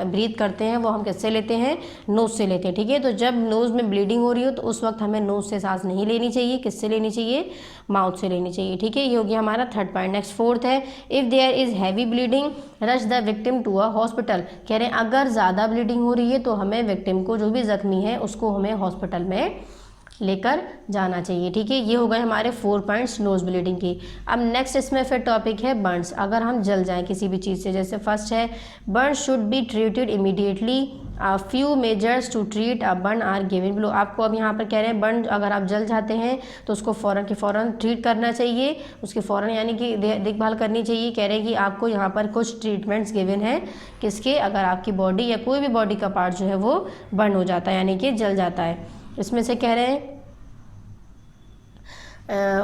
ब्रीथ करते हैं वो हम किससे लेते हैं, नोज से लेते हैं, ठीक है। तो जब नोज में ब्लीडिंग हो रही हो तो उस वक्त हमें नोज से सांस नहीं लेनी चाहिए, किससे लेनी चाहिए, माउथ से लेनी चाहिए, ठीक है। ये हो गया हमारा थर्ड पॉइंट। नेक्स्ट फोर्थ है if there is heavy bleeding rush the victim to a hospital, कह रहे हैं अगर ज़्यादा ब्लीडिंग हो रही है तो हमें विक्टिम को, जो भी जख्मी है उसको हमें हॉस्पिटल में लेकर जाना चाहिए, ठीक है। ये हो गए हमारे 4 पॉइंट्स नोज़ ब्लीडिंग की। अब नेक्स्ट इसमें फिर टॉपिक है बर्न्स, अगर हम जल जाएं किसी भी चीज़ से, जैसे फर्स्ट है burn should be treated immediately, a few measures to treat a burn are given below. आपको अब यहाँ पर कह रहे हैं बर्न अगर आप जल जाते हैं तो उसको फ़ौरन के फ़ौरन ट्रीट करना चाहिए, उसके फ़ौरन यानी कि देखभाल करनी चाहिए। कह रहे हैं कि आपको यहाँ पर कुछ ट्रीटमेंट्स गिवन हैं किसके, अगर आपकी बॉडी या कोई भी बॉडी का पार्ट जो है वो बर्न हो जाता है यानी कि जल जाता है। इसमें से कह रहे हैं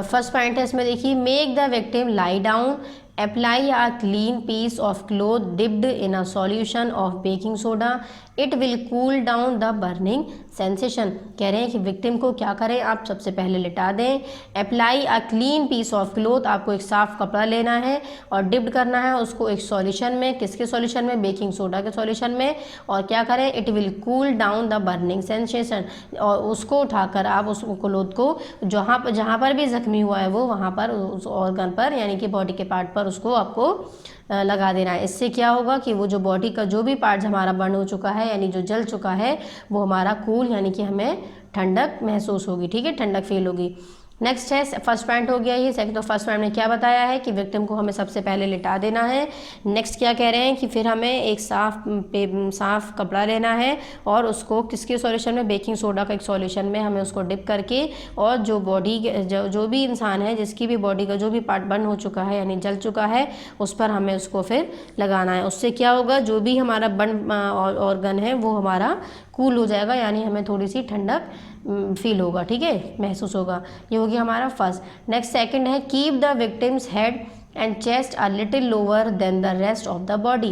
फर्स्ट पॉइंट है इसमें देखिए make the victim lie down, apply a clean piece of cloth dipped in a solution of baking soda, it will cool down the burning sensation. कह रहे हैं कि विक्टिम को क्या करें आप, सबसे पहले लिटा दें। Apply a clean piece of cloth, आपको एक साफ कपड़ा लेना है और डिप्ड करना है उसको एक सॉल्यूशन में। किसके सॉल्यूशन में? बेकिंग सोडा के सॉल्यूशन में। और क्या करें, it will cool down the burning sensation, और उसको उठाकर आप उस क्लोथ को जहाँ पर भी जख्मी हुआ है वो वहाँ पर उस ऑर्गन पर यानी कि बॉडी के पार्ट पर उसको आपको लगा देना है। इससे क्या होगा कि वो जो बॉडी का जो भी पार्ट हमारा बर्न हो चुका है यानी जो जल चुका है वो हमारा कूल यानी कि हमें ठंडक महसूस होगी, ठीक है, ठंडक फील होगी। नेक्स्ट है फर्स्ट पॉइंट हो गया ये। सेकंड तो फर्स्ट पॉइंट में क्या बताया है कि विक्टिम को हमें सबसे पहले लिटा देना है। नेक्स्ट क्या कह रहे हैं कि फिर हमें एक साफ कपड़ा लेना है और उसको किसके सॉल्यूशन में, बेकिंग सोडा का एक सॉल्यूशन में हमें उसको डिप करके और जो बॉडी जो भी इंसान है जिसकी भी बॉडी का जो भी पार्ट बर्न हो चुका है यानी जल चुका है उस पर हमें उसको फिर लगाना है। उससे क्या होगा, जो भी हमारा बर्न ऑर्गन है वो हमारा कूल हो जाएगा यानी हमें थोड़ी सी ठंडक फील होगा, ठीक है, महसूस होगा। ये हो गया हमारा फर्स्ट। नेक्स्ट सेकंड है keep the victims head and chest a little lower than the rest of the body.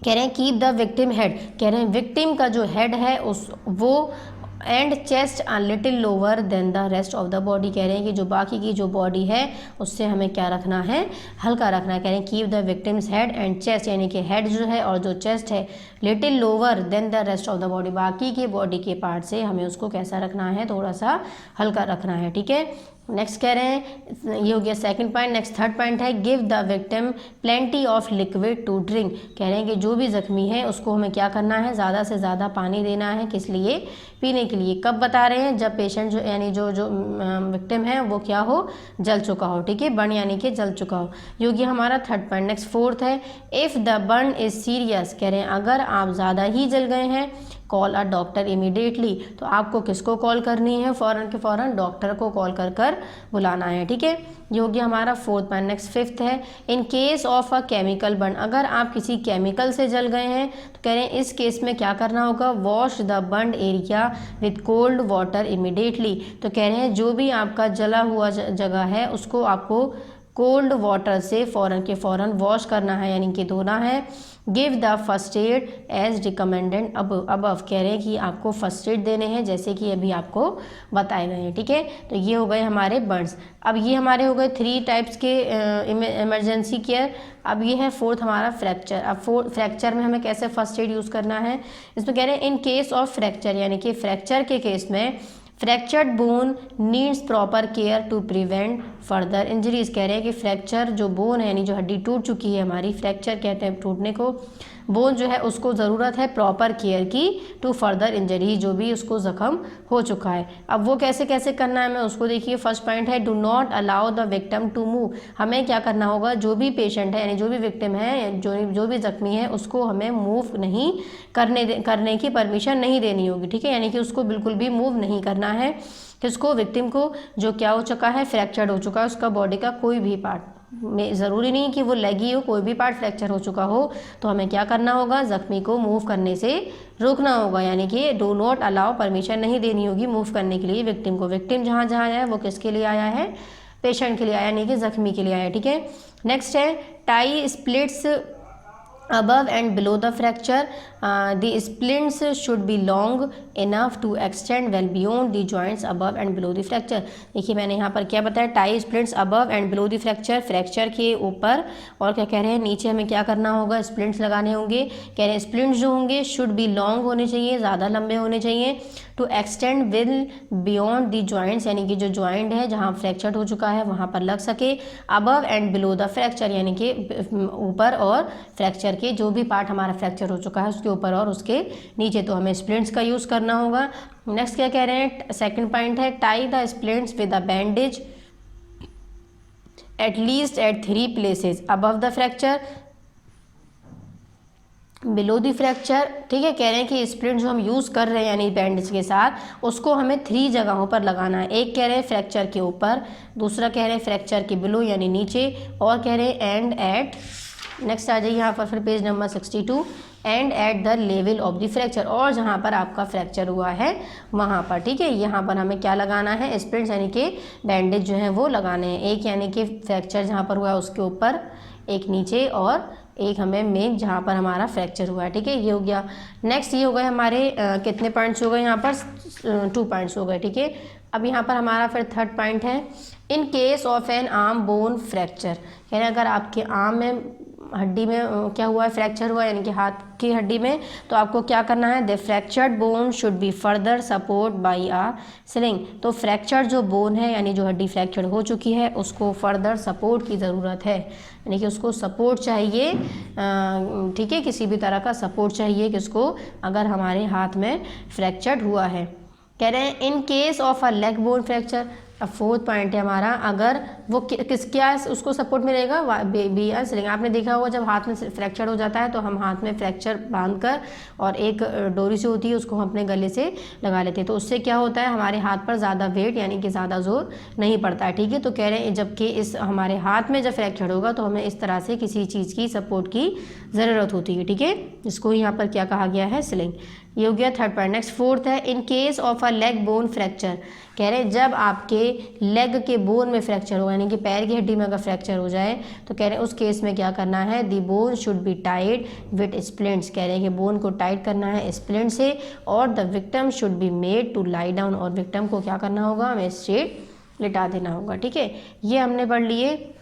कह रहे हैं कीप द विक्टिम हेड, कह रहे हैं विक्टिम का जो हेड है वो and chest a little lower than the rest of the body. कह रहे हैं कि जो बाकी की जो बॉडी है उससे हमें क्या रखना है, हल्का रखना है। कह रहे हैं keep the victims head and chest यानी कि हेड जो है और जो चेस्ट है little lower than the rest of the body, बाकी के बॉडी के पार्ट से हमें उसको कैसा रखना है, थोड़ा सा हल्का रखना है, ठीक है। नेक्स्ट कह रहे हैं, ये हो गया second point. Next third point है give the victim plenty of liquid to drink. कह रहे हैं कि जो भी जख्मी है उसको हमें क्या करना है, ज़्यादा से ज़्यादा पानी देना है। किस लिए? पीने के लिए। कब बता रहे हैं? जब पेशेंट जो यानी जो विक्टिम है वो क्या हो, जल चुका हो, ठीक है, बर्न यानी कि जल चुका हो। ये हो गया हमारा थर्ड पॉइंट। नेक्स्ट फोर्थ है if the burn is serious. कह रहे हैं अगर आप ज़्यादा ही जल गए हैं कॉल अ डॉक्टर इमीडिएटली, तो आपको किसको कॉल करनी है, फ़ौरन के फ़ौरन डॉक्टर को कॉल कर बुलाना है, ठीक है। ये हो गया हमारा फोर्थ पॉइंट। नेक्स्ट फिफ्थ है in case of a chemical burn, अगर आप किसी केमिकल से जल गए हैं तो कह रहे हैं इस केस में क्या करना होगा, wash the burn area with cold water immediately. तो कह रहे हैं जो भी आपका जला हुआ जगह है उसको आपको कोल्ड वाटर से फ़ौरन के फ़ौरन वॉश करना है यानी कि धोना है। Give the first aid as recommended above. कह रहे हैं कि आपको फर्स्ट एड देने हैं जैसे कि अभी आपको बताए गए हैं, ठीक है। तो ये हो गए हमारे बर्न्स। अब ये हमारे हो गए 3 टाइप्स के इमरजेंसी केयर। अब ये है फोर्थ हमारा फ्रैक्चर। अब फ्रैक्चर में हमें कैसे फर्स्ट एड यूज़ करना है, इसमें कह रहे हैं इन केस ऑफ फ्रैक्चर यानी कि फ्रैक्चर के केस में fractured bone needs proper care to prevent further injuries. कह रहे हैं कि फ्रैक्चर जो बोन है यानी जो हड्डी टूट चुकी है हमारी, फ्रैक्चर कहते हैं टूटने को, बोन जो है उसको ज़रूरत है प्रॉपर केयर की टू फर्दर इंजरी, जो भी उसको ज़ख्म हो चुका है। अब वो कैसे कैसे करना है मैं उसको देखिए। फर्स्ट पॉइंट है do not allow the victim to move. हमें क्या करना होगा, जो भी पेशेंट है यानी जो भी विक्टिम है जो भी जख्मी है उसको हमें मूव नहीं करने की परमिशन नहीं देनी होगी, ठीक है, यानी कि उसको बिल्कुल भी मूव नहीं करना है। किसको? विक्टिम को, जो क्या हो चुका है, फ्रैक्चर्ड हो चुका है उसका बॉडी का कोई भी पार्ट में, ज़रूरी नहीं कि वो लेग ही हो, कोई भी पार्ट फ्रैक्चर हो चुका हो तो हमें क्या करना होगा, जख्मी को मूव करने से रोकना होगा, यानी कि डू नॉट अलाउ, परमिशन नहीं देनी होगी मूव करने के लिए विक्टिम को। विक्टिम जहाँ जहाँ आया है वो किसके लिए आया है, पेशेंट के लिए आया यानी कि जख्मी के लिए आया, ठीक है। नेक्स्ट है tie splits above and below the fracture. The splints should be long enough to extend well beyond the joints above and below the fracture. देखिए मैंने यहाँ पर क्या बताया, tie splints above and below the fracture, fracture के ऊपर और क्या कह रहे हैं नीचे हमें क्या करना होगा, स्प्लिंट्स लगाने होंगे। कह रहे हैं स्प्लिंट्स जो होंगे शुड बी लॉन्ग होने चाहिए, ज़्यादा लंबे होने चाहिए, to extend well beyond the joints यानी कि जो जॉइंट है जहाँ फ्रैक्चर हो चुका है वहाँ पर लग सके, above and below the fracture यानी कि ऊपर और फ्रैक्चर के जो भी पार्ट हमारा फ्रैक्चर हो चुका है उसके ऊपर और उसके नीचे, तो हमें स्प्लिंट्स का यूज़ करना होगा। नेक्स्ट क्या कह रहे हैं, सेकंड पॉइंट है tie the splints with a bandage at least at 3 places above the fracture below the fracture, ठीक है। कह रहे हैं कि स्प्लिंट जो हम यूज़ कर रहे हैं यानी बैंडेज के साथ उसको हमें 3 जगहों पर लगाना है। एक कह रहे हैं फ्रैक्चर के ऊपर, दूसरा कह रहे हैं फ्रैक्चर के बिलो यानी नीचे, और कह रहे हैं एंड एट। नेक्स्ट आ जाइए यहाँ पर फिर page number 62। And at the level of the fracture, और जहाँ पर आपका फ्रैक्चर हुआ है वहाँ पर, ठीक है। यहाँ पर हमें क्या लगाना है, स्प्लिंट्स यानी कि बैंडेज जो है वो लगाने हैं, एक यानी कि फ्रैक्चर जहाँ पर हुआ है उसके ऊपर, एक नीचे, और एक हमें मेन जहाँ पर हमारा फ्रैक्चर हुआ है, ठीक है। ये हो गया। नेक्स्ट ये हो गए हमारे कितने पॉइंट्स हो गए यहाँ पर, 2 पॉइंट्स हो गए, ठीक है। अब यहाँ पर हमारा फिर थर्ड पॉइंट है, in case of N arm bone fracture, यानी अगर आपके आर्म में हड्डी में क्या हुआ है, फ्रैक्चर हुआ है, यानी कि हाथ की हड्डी में, तो आपको क्या करना है, the fractured bone should be further support by a sling. तो फ्रैक्चर जो बोन है यानी जो हड्डी फ्रैक्चर हो चुकी है उसको फर्दर सपोर्ट की ज़रूरत है, यानी कि उसको सपोर्ट चाहिए, ठीक है, किसी भी तरह का सपोर्ट चाहिए किसको, अगर हमारे हाथ में फ्रैक्चर्ड हुआ है। कह रहे हैं इन case of a leg bone fracture. अब फोर्थ पॉइंट है हमारा, अगर वो क्या उसको सपोर्ट मिलेगा, बी आ स्लिंग। आपने देखा होगा जब हाथ में फ्रैक्चर हो जाता है तो हम हाथ में फ्रैक्चर बांधकर और एक डोरी से होती है उसको हम अपने गले से लगा लेते हैं, तो उससे क्या होता है, हमारे हाथ पर ज़्यादा वेट यानी कि ज़्यादा जोर नहीं पड़ता है, ठीक है। तो कह रहे हैं जबकि इस हमारे हाथ में जब फ्रैक्चर होगा तो हमें इस तरह से किसी चीज़ की सपोर्ट की ज़रूरत होती है, ठीक है। इसको यहाँ पर क्या कहा गया है, स्लिंग। ये हो गया थर्ड पॉइंट। नेक्स्ट फोर्थ है, in case of a leg bone fracture. कह रहे हैं जब आपके लेग के बोन में फ्रैक्चर हो, यानी कि पैर की हड्डी में अगर फ्रैक्चर हो जाए तो कह रहे हैं उस केस में क्या करना है, the bone should be tied with splints. कह रहे हैं कि बोन को टाइट करना है स्प्लिंट से, और the victim should be made to lie down, और विक्टिम को क्या करना होगा, हमें स्ट्रेट लिटा देना होगा, ठीक है। ये हमने पढ़ लिए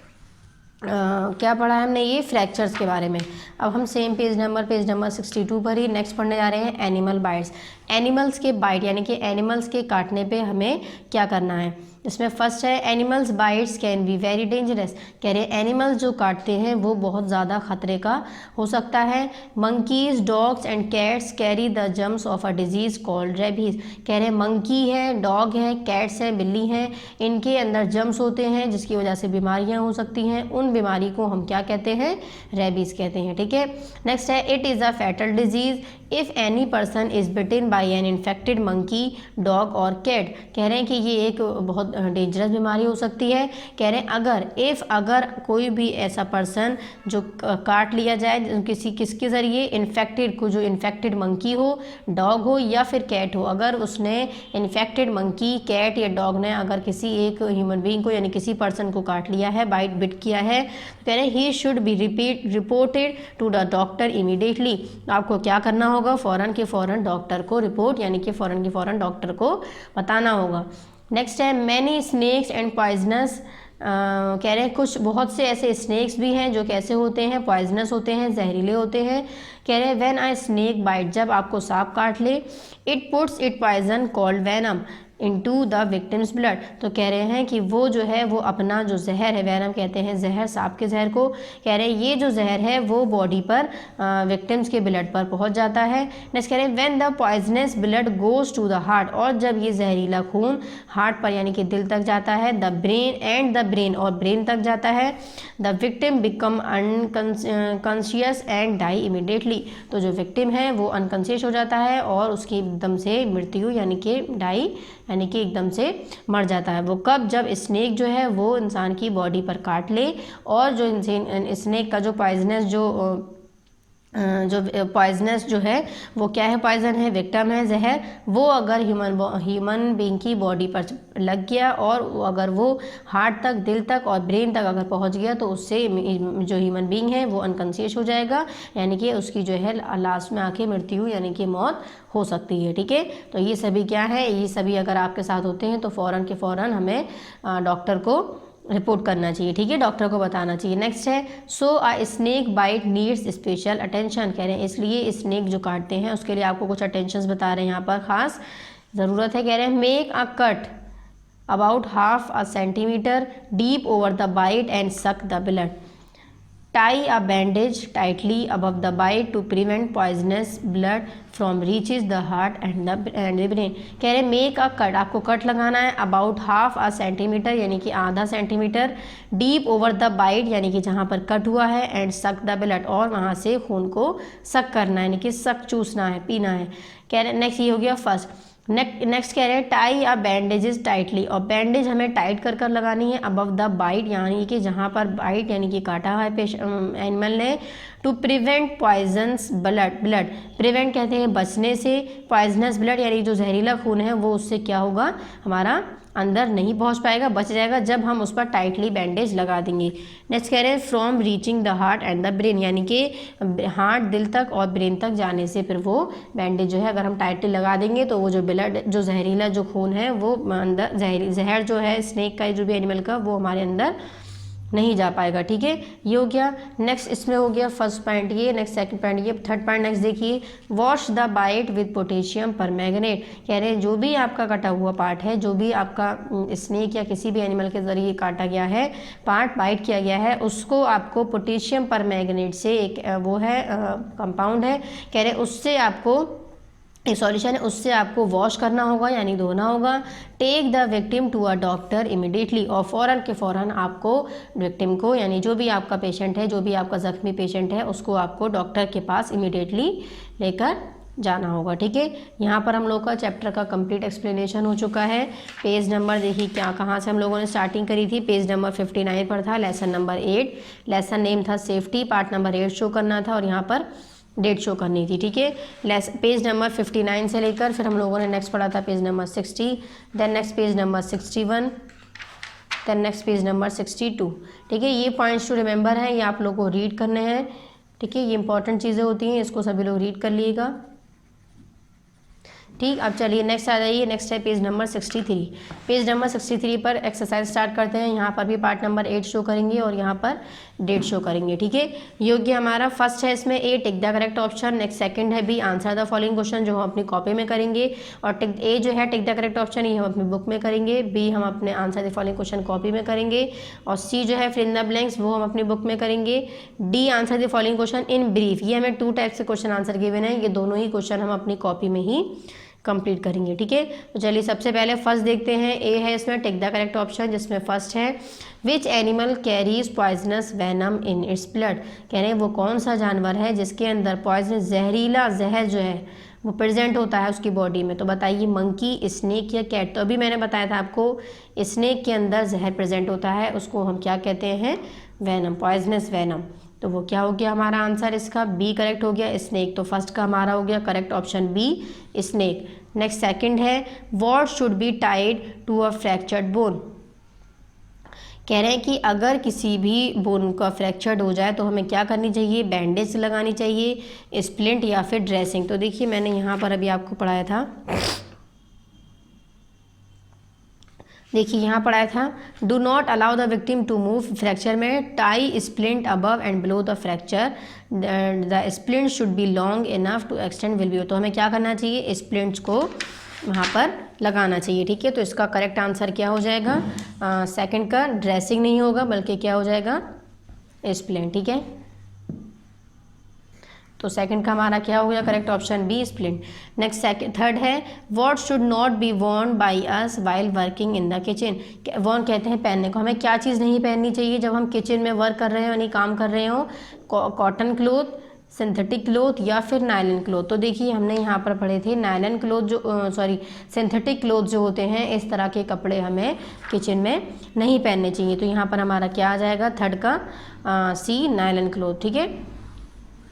क्या पढ़ा है हमने, ये फ्रैक्चर्स के बारे में। अब हम सेम पेज नंबर 62 पर ही नेक्स्ट पढ़ने जा रहे हैं, एनिमल बाइट्स। एनिमल्स के बाइट यानी कि एनिमल्स के काटने पे हमें क्या करना है। इसमें फर्स्ट है, animals bytes can be very dangerous. कह रहे हैं एनिमल्स जो काटते हैं वो बहुत ज़्यादा खतरे का हो सकता है। Monkeys, dogs and cats carry the germs of a disease called rabies. कह रहे हैं मंकी है, डॉग है, कैट्स है, बिल्ली हैं, इनके अंदर जर्म्स होते हैं जिसकी वजह से बीमारियां हो सकती हैं, उन बीमारी को हम क्या कहते हैं, रेबीज़ कहते हैं, ठीक है। नेक्स्ट है, it is a fatal disease if any person is bitten by an infected monkey, dog और कैट। कह रहे हैं कि ये एक बहुत डेंजरस बीमारी हो सकती है। कह रहे हैं अगर कोई भी ऐसा पर्सन जो काट लिया जाए किसके ज़रिए, इन्फेक्टेड को, जो इन्फेक्टेड मंकी हो, डॉग हो या फिर कैट हो, अगर उसने इन्फेक्टेड मंकी, कैट या डॉग ने अगर किसी एक ह्यूमन बीइंग को यानी किसी पर्सन को काट लिया है, बिट किया है, तो कह रहे हैं he should be reported to the doctor immediately. आपको क्या करना होगा, फ़ौरन के फ़ौरन डॉक्टर को रिपोर्ट यानी कि फ़ौरन के फ़ौरन डॉक्टर को बताना होगा। नेक्स्ट है, मैनी स्नेक्स एंड पॉइजनस। कह रहे हैं कुछ बहुत से ऐसे स्नेक्स भी हैं जो कैसे होते हैं, पॉइजनस होते हैं, जहरीले होते हैं। कह रहे हैं व्हेन अ स्नेक बाइट, जब आपको सांप काट ले, it puts it poison called venom into the victim's blood. तो कह रहे हैं कि वो जो है वो अपना जो जहर है, वेनम कहते हैं जहर, सांप के जहर को, कह रहे हैं ये जो जहर है वो बॉडी पर विक्टिम्स के ब्लड पर पहुंच जाता है। नेक्स्ट कह रहे हैं when the poisonous blood goes to the heart, और जब ये जहरीला खून हार्ट पर यानी कि दिल तक जाता है, द ब्रेन और ब्रेन तक जाता है, the victim become unconscious and die immediately. तो जो विक्टिम है वो अनकॉन्शियस हो जाता है और उसकी एकदम से मृत्यु यानी कि डाई यानी कि एकदम से मर जाता है। वो कब, जब स्नेक जो है वो इंसान की बॉडी पर काट ले, और जो स्नेक का जो पॉइजनस जो है वो क्या है, पॉइजन है, विक्टिम है, जहर, वो अगर ह्यूमन बीइंग की बॉडी पर लग गया और अगर वो हार्ट तक, दिल तक और ब्रेन तक अगर पहुंच गया तो उससे जो ह्यूमन बीइंग है वो अनकॉन्शियस हो जाएगा, यानी कि उसकी जो है लास्ट में आके मृत्यु यानी कि मौत हो सकती है, ठीक है। तो ये सभी क्या है, ये सभी अगर आपके साथ होते हैं तो फ़ौरन के फ़ौरन हमें डॉक्टर को रिपोर्ट करना चाहिए, ठीक है, डॉक्टर को बताना चाहिए। नेक्स्ट है, so a snake bite needs special attention. कह रहे हैं इसलिए स्नेक जो काटते हैं उसके लिए आपको कुछ अटेंशंस बता रहे हैं यहाँ पर खास ज़रूरत है। कह रहे हैं make a cut about half a centimetre deep over the bite and suck the blood, tie a bandage tightly above the bite to prevent poisonous blood from reaches the heart and the brain. कह रहे make a cut, आपको cut लगाना है about half a centimetre यानी कि आधा centimetre, deep over the bite यानी कि जहाँ पर कट हुआ है, एंड सक द ब्लड, और वहाँ से खून को सक करना है यानी कि सक चूसना है, पीना है। कह रहे नेक्स्ट ये हो गया फर्स्ट, नेक्स्ट कह रहे हैं टाई अ बैंडेजेस टाइटली, और बैंडेज हमें टाइट कर कर लगानी है अबव द बाइट, यानी कि जहाँ पर बाइट यानी कि काटा हुआ है एनिमल ने, to prevent poisonous blood, prevent कहते हैं बचने से, पॉइजनस ब्लड यानी जो जहरीला खून है वो उससे क्या होगा, हमारा अंदर नहीं पहुंच पाएगा, बच जाएगा जब हम उस पर टाइटली बैंडेज लगा देंगे। नेक्स्ट कह रहे हैं from reaching the heart and the brain, यानी कि हार्ट दिल तक और ब्रेन तक जाने से फिर वो बैंडेज जो है अगर हम टाइटली लगा देंगे तो वो जो ब्लड जो जहरीला जो खून है वो अंदर जहर जो है स्नेक का जो भी एनिमल का वो हमारे अंदर नहीं जा पाएगा। ठीक है, ये हो गया। नेक्स्ट इसमें हो गया फर्स्ट पॉइंट ये, नेक्स्ट सेकंड पॉइंट ये, थर्ड पॉइंट नेक्स्ट देखिए, wash the bite with potassium permanganate, कह रहे हैं जो भी आपका कटा हुआ पार्ट है, जो भी आपका स्नेक या किसी भी एनिमल के जरिए काटा गया है पार्ट, बाइट किया गया है, उसको आपको पोटेशियम परमैंगनेट से एक वो है कंपाउंड है, कह रहे उससे आपको सॉल्यूशन है, उससे आपको वॉश करना होगा यानी धोना होगा। Take the victim to a doctor immediately, और फ़ौरन के फ़ौरन आपको विक्टिम को यानी जो भी आपका पेशेंट है, जो भी आपका ज़ख्मी पेशेंट है, उसको आपको डॉक्टर के पास इमिडिएटली लेकर जाना होगा। ठीक है, यहाँ पर हम लोग का चैप्टर का कंप्लीट एक्सप्लेनेशन हो चुका है। पेज नंबर देखिए क्या कहाँ से हम लोगों ने स्टार्टिंग करी थी, पेज नंबर 59 पर था, लेसन नंबर 8, लेसन नेम था सेफ्टी, पार्ट नंबर 8 शो करना था और यहाँ पर डेट शो करनी थी। ठीक है, पेज नंबर 59 से लेकर फिर हम लोगों ने नेक्स्ट पढ़ा था page number 60, then next page number 61, then next page number 62। ठीक है, ये पॉइंट्स टू रिमेंबर हैं, ये आप लोगों को रीड करने हैं। ठीक है, ये इंपॉर्टेंट चीज़ें होती हैं, इसको सभी लोग रीड कर लीजिएगा। ठीक, अब चलिए नेक्स्ट आ जाइए, नेक्स्ट है पेज नंबर 63। पेज नंबर 63 पर एक्सरसाइज स्टार्ट करते हैं। यहाँ पर भी पार्ट नंबर 8 शो करेंगे और यहाँ पर डेट शो करेंगे। ठीक है, योग्य हमारा फर्स्ट है इसमें A, tick the correct option, next second है B, answer the following question, जो हम अपनी कॉपी में करेंगे, और टिक ए जो है टिक द करेक्ट ऑप्शन ये हम अपनी बुक में करेंगे, बी हम अपने answer the following question copy में करेंगे, और सी जो है फिल इन द ब्लैंक्स वो हम अपनी बुक में करेंगे, D answer the following question in brief, ये हमें 2 टाइप से क्वेश्चन आंसर गिवन है, ये दोनों ही क्वेश्चन हम अपनी कॉपी में ही कंप्लीट करेंगे। ठीक है, तो चलिए सबसे पहले फर्स्ट देखते हैं, ए है इसमें टिक द करेक्ट ऑप्शन, जिसमें फर्स्ट है which animal carries poisonous venom in its blood, कह रहे हैं वो कौन सा जानवर है जिसके अंदर पॉइजनस जहरीला जहर जो है वो प्रेजेंट होता है उसकी बॉडी में, तो बताइए मंकी, स्नेक या कैट। तो अभी मैंने बताया था आपको स्नेक के अंदर जहर प्रेजेंट होता है, उसको हम क्या कहते हैं, वेनम, पॉइजनस वेनम। तो वो क्या हो गया हमारा आंसर इसका, बी करेक्ट हो गया, स्नेक। तो फर्स्ट का हमारा हो गया correct option B, snake. Next second है what should be tied to a fractured bone, कह रहे हैं कि अगर किसी भी बोन का फ्रैक्चर्ड हो जाए तो हमें क्या करनी चाहिए, बैंडेज लगानी चाहिए, स्प्लिंट या फिर ड्रेसिंग। तो देखिए मैंने यहाँ पर अभी आपको पढ़ाया था, देखिए यहाँ पढ़ाया था, do not allow the victim to move, fracture में tie splint above and below the fracture, the splint should be long enough to extend will be. तो हमें क्या करना चाहिए, स्प्लिंट्स को वहाँ पर लगाना चाहिए। ठीक है, तो इसका करेक्ट आंसर क्या हो जाएगा, सेकंड का ड्रेसिंग नहीं होगा बल्कि क्या हो जाएगा, स्प्लिंट। ठीक है, तो सेकंड का हमारा क्या हो गया, correct option B, splint. Next third है what should not be worn by us while working in the kitchen, worn कहते हैं पहनने को, हमें क्या चीज़ नहीं पहननी चाहिए जब हम किचन में वर्क कर रहे हो यानी काम कर रहे हो, कॉटन क्लोथ, सिंथेटिक क्लोथ या फिर नायलन क्लोथ। तो देखिए हमने यहाँ पर पढ़े थे नायलन क्लोथ जो सिंथेटिक क्लोथ जो होते हैं, इस तरह के कपड़े हमें किचन में नहीं पहनने चाहिए। तो यहाँ पर हमारा क्या आ जाएगा, थर्ड का सी, नायलन क्लोथ। ठीक है,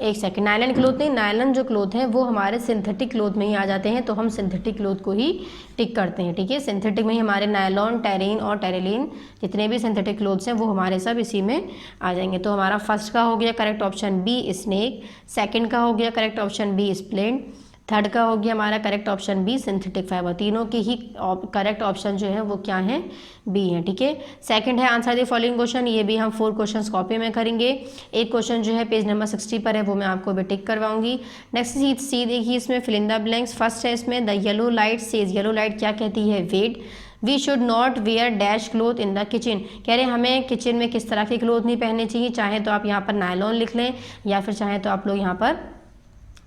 एक सेकंड, नायलन क्लोथ नहीं, नायलन जो क्लोथ है वो हमारे सिंथेटिक क्लोथ में ही आ जाते हैं, तो हम सिंथेटिक क्लोथ को ही टिक करते हैं। ठीक है, सिंथेटिक में ही हमारे नायलॉन, टेरिन और टेरिलिन जितने भी सिंथेटिक क्लोथ्स हैं वो हमारे सब इसी में आ जाएंगे। तो हमारा फर्स्ट का हो गया correct option B, snake, second का हो गया correct option B, splint, third का हो गया हमारा correct option B, synthetic fibre. तीनों के ही करेक्ट ऑप्शन जो है वो क्या हैं, बी हैं। ठीक है, सेकंड है आंसर द फॉलोइंग क्वेश्चन, ये भी हम 4 क्वेश्चंस कॉपी में करेंगे। एक क्वेश्चन जो है पेज नंबर 60 पर है वो मैं आपको भी टिक करवाऊंगी। नेक्स्ट सी देखिए इसमें fill in the blanks, first है इसमें the yellow light says, yellow light क्या कहती है, wait, we should not wear dash cloth in the kitchen, कह रहे हैं हमें किचन में किस तरह के क्लोथ नहीं पहनने चाहिए, चाहे तो आप यहाँ पर नायलॉन लिख लें या फिर चाहे तो आप लोग यहाँ पर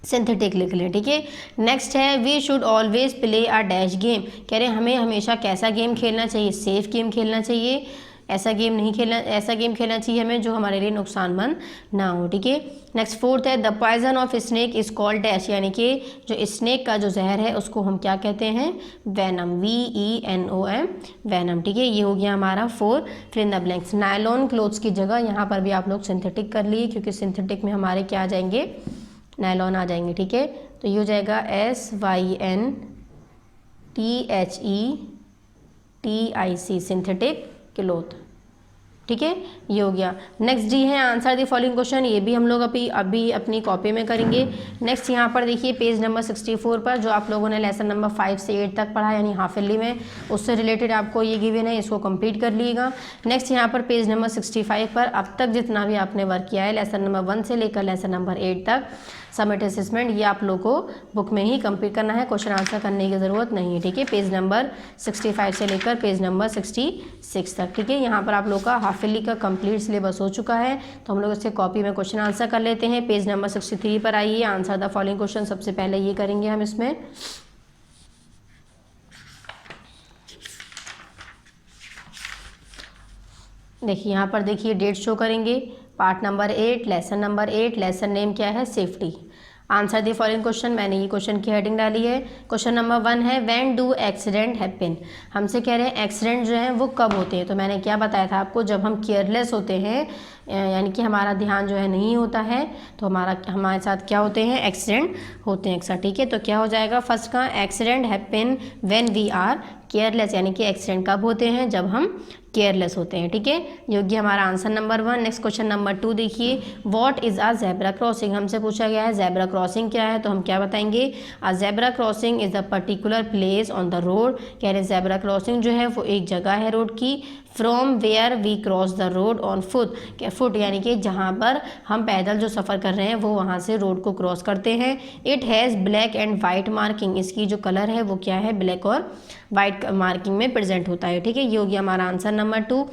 सिंथेटिक लिख लें। ठीक है, नेक्स्ट है we should always play a dash game, कह रहे हैं हमें हमेशा कैसा गेम खेलना चाहिए, सेफ गेम खेलना चाहिए, ऐसा गेम खेलना चाहिए हमें जो हमारे लिए नुकसानमंद ना हो, ठीक है। नेक्स्ट फोर्थ है the poison of snake is called dash, यानी कि जो स्नेक का जो जहर है उसको हम क्या कहते हैं, वेनम, VENOM, वेनम, ठीक है। ये हो गया हमारा 4। Fill in the blanks. Nylon clothes की जगह यहाँ पर भी आप लोग सिंथेटिक कर लिए, क्योंकि सिंथेटिक में हमारे क्या आ जाएंगे, नायलॉन आ जाएंगे, ठीक है। तो ये हो जाएगा SYNTHETIC, सिंथेटिक क्लोथ, ठीक है। ये हो गया। नेक्स्ट डी है आंसर द फॉलोइंग क्वेश्चन, ये भी हम लोग अभी अपनी कॉपी में करेंगे। नेक्स्ट यहाँ पर देखिए पेज नंबर 64 पर जो आप लोगों ने लेसन नंबर 5 से 8 तक पढ़ा, यानी हाफ ईयरली में, उससे रिलेटेड आपको ये गिवन है, इसको कंप्लीट कर लीजिएगा। नेक्स्ट यहाँ पर पेज नंबर 65 पर अब तक जितना भी आपने वर्क किया है लेसन नंबर 1 से लेकर लेसन नंबर 8 तक, सबमिट असेसमेंट, ये आप लोग को बुक में ही कंप्लीट करना है, क्वेश्चन आंसर करने की ज़रूरत नहीं है, ठीक है। पेज नंबर 65 से लेकर पेज नंबर 66 तक, ठीक है। यहाँ पर आप लोग का हाफ ईयरली का कंप्लीट सिलेबस हो चुका है, तो हम लोग इससे कॉपी में क्वेश्चन आंसर कर लेते हैं। पेज नंबर 63 पर आइए, आंसर द फॉलोइंग क्वेश्चन, सबसे पहले ये करेंगे हम इसमें। देखिए यहाँ पर देखिए डेट शो करेंगे, part number 8, lesson number 8, lesson name क्या है, safety. Answer the following question, मैंने ये क्वेश्चन की हेडिंग डाली है। क्वेश्चन नंबर 1 है व्हेन डू एक्सीडेंट हैपन, हमसे कह रहे हैं एक्सीडेंट जो है वो कब होते हैं। तो मैंने क्या बताया था आपको, जब हम केयरलेस होते हैं, यानी कि हमारा ध्यान जो है नहीं होता है, तो हमारे साथ क्या होते हैं, एक्सीडेंट होते हैं अक्सर, ठीक है। तो क्या हो जाएगा फर्स्ट का, accident happen when we are careless, यानी कि एक्सीडेंट कब होते हैं, जब हम केयरलेस होते हैं, ठीक है। योग्य हमारा answer number 1। Next question number 2 देखिए, what is a zebra crossing, हमसे पूछा गया है जेब्रा क्रॉसिंग क्या है, तो हम क्या बताएंगे, a zebra crossing is a particular place on the road, कह रहे जेब्रा क्रॉसिंग जो है वो एक जगह है रोड की, from where we cross the road on foot, foot यानी कि जहाँ पर हम पैदल जो सफ़र कर रहे हैं वो वहाँ से रोड को क्रॉस करते हैं। It has black and white marking, इसकी जो कलर है वो क्या है, ब्लैक और वाइट मार्किंग में प्रेजेंट होता है, ठीक है। ये हो गया हमारा आंसर नंबर 2।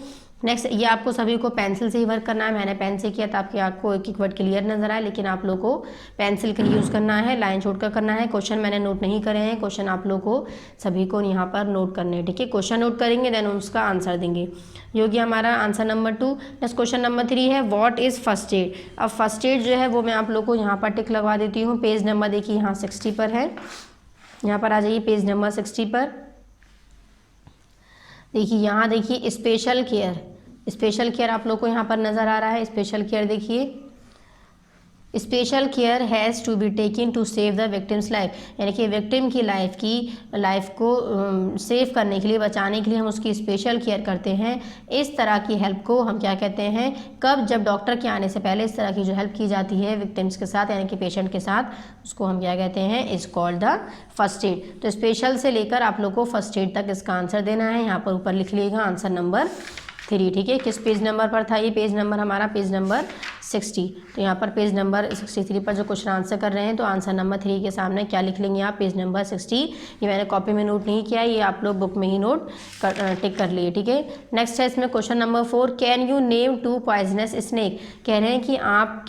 नेक्स्ट, ये आपको सभी को पेंसिल से ही वर्क करना है, मैंने पेन से किया ताकि आपको एक एक वर्ड क्लियर नजर आए, लेकिन आप लोग को पेंसिल का यूज़ करना है, लाइन छोड़कर करना है। क्वेश्चन मैंने नोट नहीं करे हैं, क्वेश्चन आप लोग को सभी को यहाँ पर नोट करने हैं, ठीक है। क्वेश्चन नोट करेंगे देन उसका आंसर देंगे। योगी हमारा answer number 2। Next question number 3 है व्हाट इज़ फर्स्ट एड। अब फर्स्ट एड जो है वो मैं आप लोग को यहाँ पर टिक लगवा देती हूँ। पेज नंबर देखिए यहाँ 60 पर है, यहाँ पर आ जाइए पेज नंबर 60 पर। देखिए यहाँ देखिए स्पेशल केयर, स्पेशल केयर आप लोग को यहाँ पर नज़र आ रहा है। स्पेशल केयर देखिए, special care has to be taken to save the victim's life, यानी कि विक्टिम की लाइफ को सेव करने के लिए, बचाने के लिए हम उसकी स्पेशल केयर करते हैं। इस तरह की हेल्प को हम क्या कहते हैं, कब, जब डॉक्टर के आने से पहले इस तरह की जो हेल्प की जाती है विक्टिम्स के साथ, यानी कि पेशेंट के साथ, उसको हम क्या कहते हैं, is called the first add. तो स्पेशल से लेकर आप लोग को फर्स्ट एड तक इसका आंसर देना है। यहाँ पर ऊपर लिख लीजिएगा आंसर नंबर 3, ठीक है। किस पेज नंबर पर था ये, पेज नंबर हमारा पेज नंबर 60। तो यहाँ पर पेज नंबर 63 पर जो क्वेश्चन आंसर कर रहे हैं, तो आंसर नंबर 3 के सामने क्या लिख लेंगे आप, पेज नंबर 60। ये मैंने कॉपी में नोट नहीं किया, ये आप लोग बुक में ही नोट टिक कर लिए, ठीक है। नेक्स्ट है इसमें question number 4, can you name 2 poisonous snake, कह रहे हैं कि आप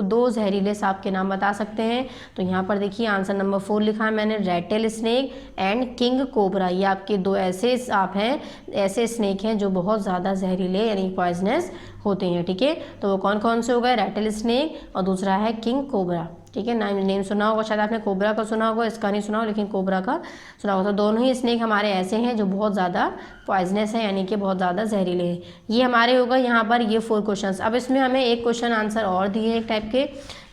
2 जहरीले सांप के नाम बता सकते हैं। तो यहाँ पर देखिए आंसर नंबर 4 लिखा है मैंने, Ratle snake and king cobra. ये आपके 2 ऐसे सांप हैं, ऐसे स्नेक हैं जो बहुत ज़्यादा जहरीले यानी पॉइजनस होते हैं, ठीक है। तो वो कौन कौन से हो गए, रेटल स्नेक और दूसरा है किंग कोबरा, ठीक है। नेम सुना होगा शायद आपने, कोबरा का सुना होगा, इसका नहीं सुना हो, लेकिन कोबरा का सुना होगा। तो दोनों ही स्नेक हमारे ऐसे हैं जो बहुत ज़्यादा पॉइजनस है, यानी कि बहुत ज़्यादा जहरीले हैं। ये हमारे होगा यहाँ पर ये 4 क्वेश्चन। अब इसमें हमें एक क्वेश्चन आंसर और दिए एक टाइप के,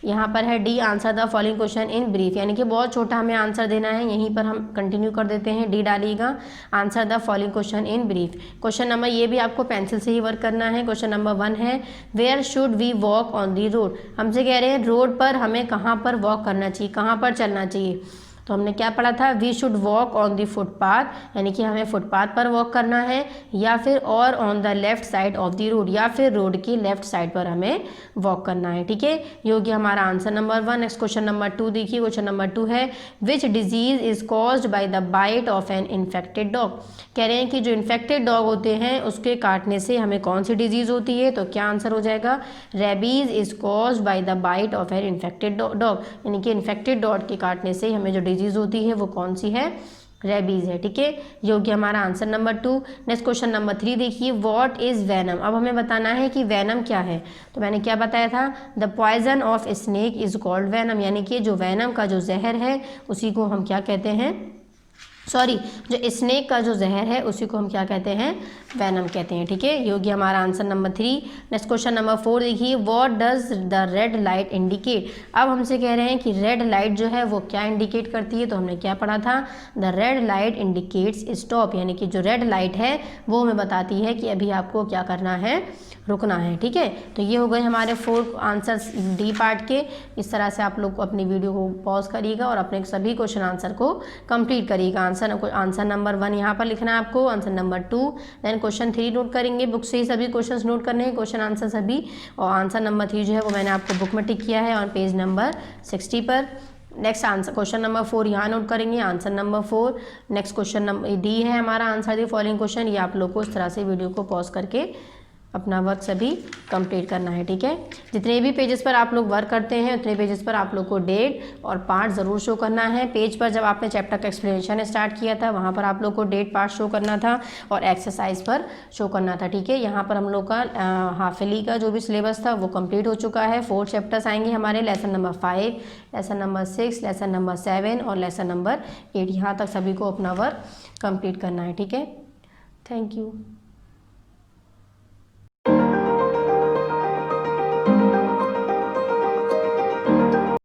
यहाँ पर है D, answer the following question in brief, यानी कि बहुत छोटा हमें आंसर देना है। यहीं पर हम कंटिन्यू कर देते हैं, डी डालिएगा, answer the following question in brief. Question number, ये भी आपको पेंसिल से ही वर्क करना है। क्वेश्चन नंबर 1 है where should we walk on the road, हमसे कह रहे हैं रोड पर हमें कहाँ पर वॉक करना चाहिए, कहाँ पर चलना चाहिए। तो हमने क्या पढ़ा था, we should walk on the footpath, यानी कि हमें फुटपाथ पर वॉक करना है, या फिर और on the left side of the road, या फिर रोड की लेफ्ट साइड पर हमें वॉक करना है, ठीक है। ये हो गया हमारा answer number 1। Next question number 2 देखिए, क्वेश्चन नंबर 2 है which disease is caused by the bite of an infected dog, कह रहे हैं कि जो इन्फेक्टेड डॉग होते हैं उसके काटने से हमें कौन सी डिजीज होती है। तो क्या आंसर हो जाएगा, rabies is caused by the bite of an infected dog, यानी कि इन्फेक्टेड डॉग के काटने से हमें जो डिजीज होती है वो कौन सी है, रेबीज़ है, ठीक है। ये हो गया हमारा answer number 2। Next question number 3 देखिए, व्हाट इज़ वेनम। अब हमें बताना है कि वेनम क्या है। तो मैंने क्या बताया था, the poison of snake is called venom, यानी कि जो वेनम का जो जहर है उसी को हम क्या कहते हैं, सॉरी, जो स्नेक का जो जहर है उसी को हम क्या कहते हैं, वेनम कहते हैं, ठीक है। ये हो गया हमारा answer number 3। Next question number 4 देखिए, what does the red light indicate. अब हमसे कह रहे हैं कि रेड लाइट जो है वो क्या इंडिकेट करती है। तो हमने क्या पढ़ा था, the red light indicates stop, यानी कि जो रेड लाइट है वो हमें बताती है कि अभी आपको क्या करना है, रुकना है, ठीक है। तो ये हो गए हमारे 4 आंसर्स डी पार्ट के। इस तरह से आप लोग अपनी वीडियो को पॉज करिएगा और अपने सभी क्वेश्चन आंसर को कंप्लीट करिएगा। आंसर नंबर 1 यहाँ पर लिखना है आपको, answer number 2, then question 3 note करेंगे, बुक से ही सभी क्वेश्चन नोट करने हैं, क्वेश्चन आंसर सभी। और आंसर नंबर 3 जो है वो मैंने आपको बुक में टिक किया है ऑन पेज नंबर 60 पर। नेक्स्ट आंसर क्वेश्चन नंबर 4 यहाँ नोट करेंगे, answer number 4। Next question number D है हमारा, आंसर द फॉलोइंग क्वेश्चन। ये आप लोग को इस तरह से वीडियो को पॉज करके अपना वर्क सभी कंप्लीट करना है, ठीक है। जितने भी पेजेस पर आप लोग वर्क करते हैं उतने पेजेस पर आप लोग को डेट और पार्ट ज़रूर शो करना है। पेज पर जब आपने चैप्टर का एक्सप्लेनेशन स्टार्ट किया था वहाँ पर आप लोग को डेट पार्ट शो करना था और एक्सरसाइज पर शो करना था, ठीक है। यहाँ पर हम लोग का हाफ ईयरली का जो भी सिलेबस था वो कंप्लीट हो चुका है। 4 चैप्टर्स आएंगे हमारे, lesson number 5, lesson number 6, lesson number 7 और लेसन नंबर 8। यहाँ तक सभी को अपना वर्क कंप्लीट करना है, ठीक है। Thank you.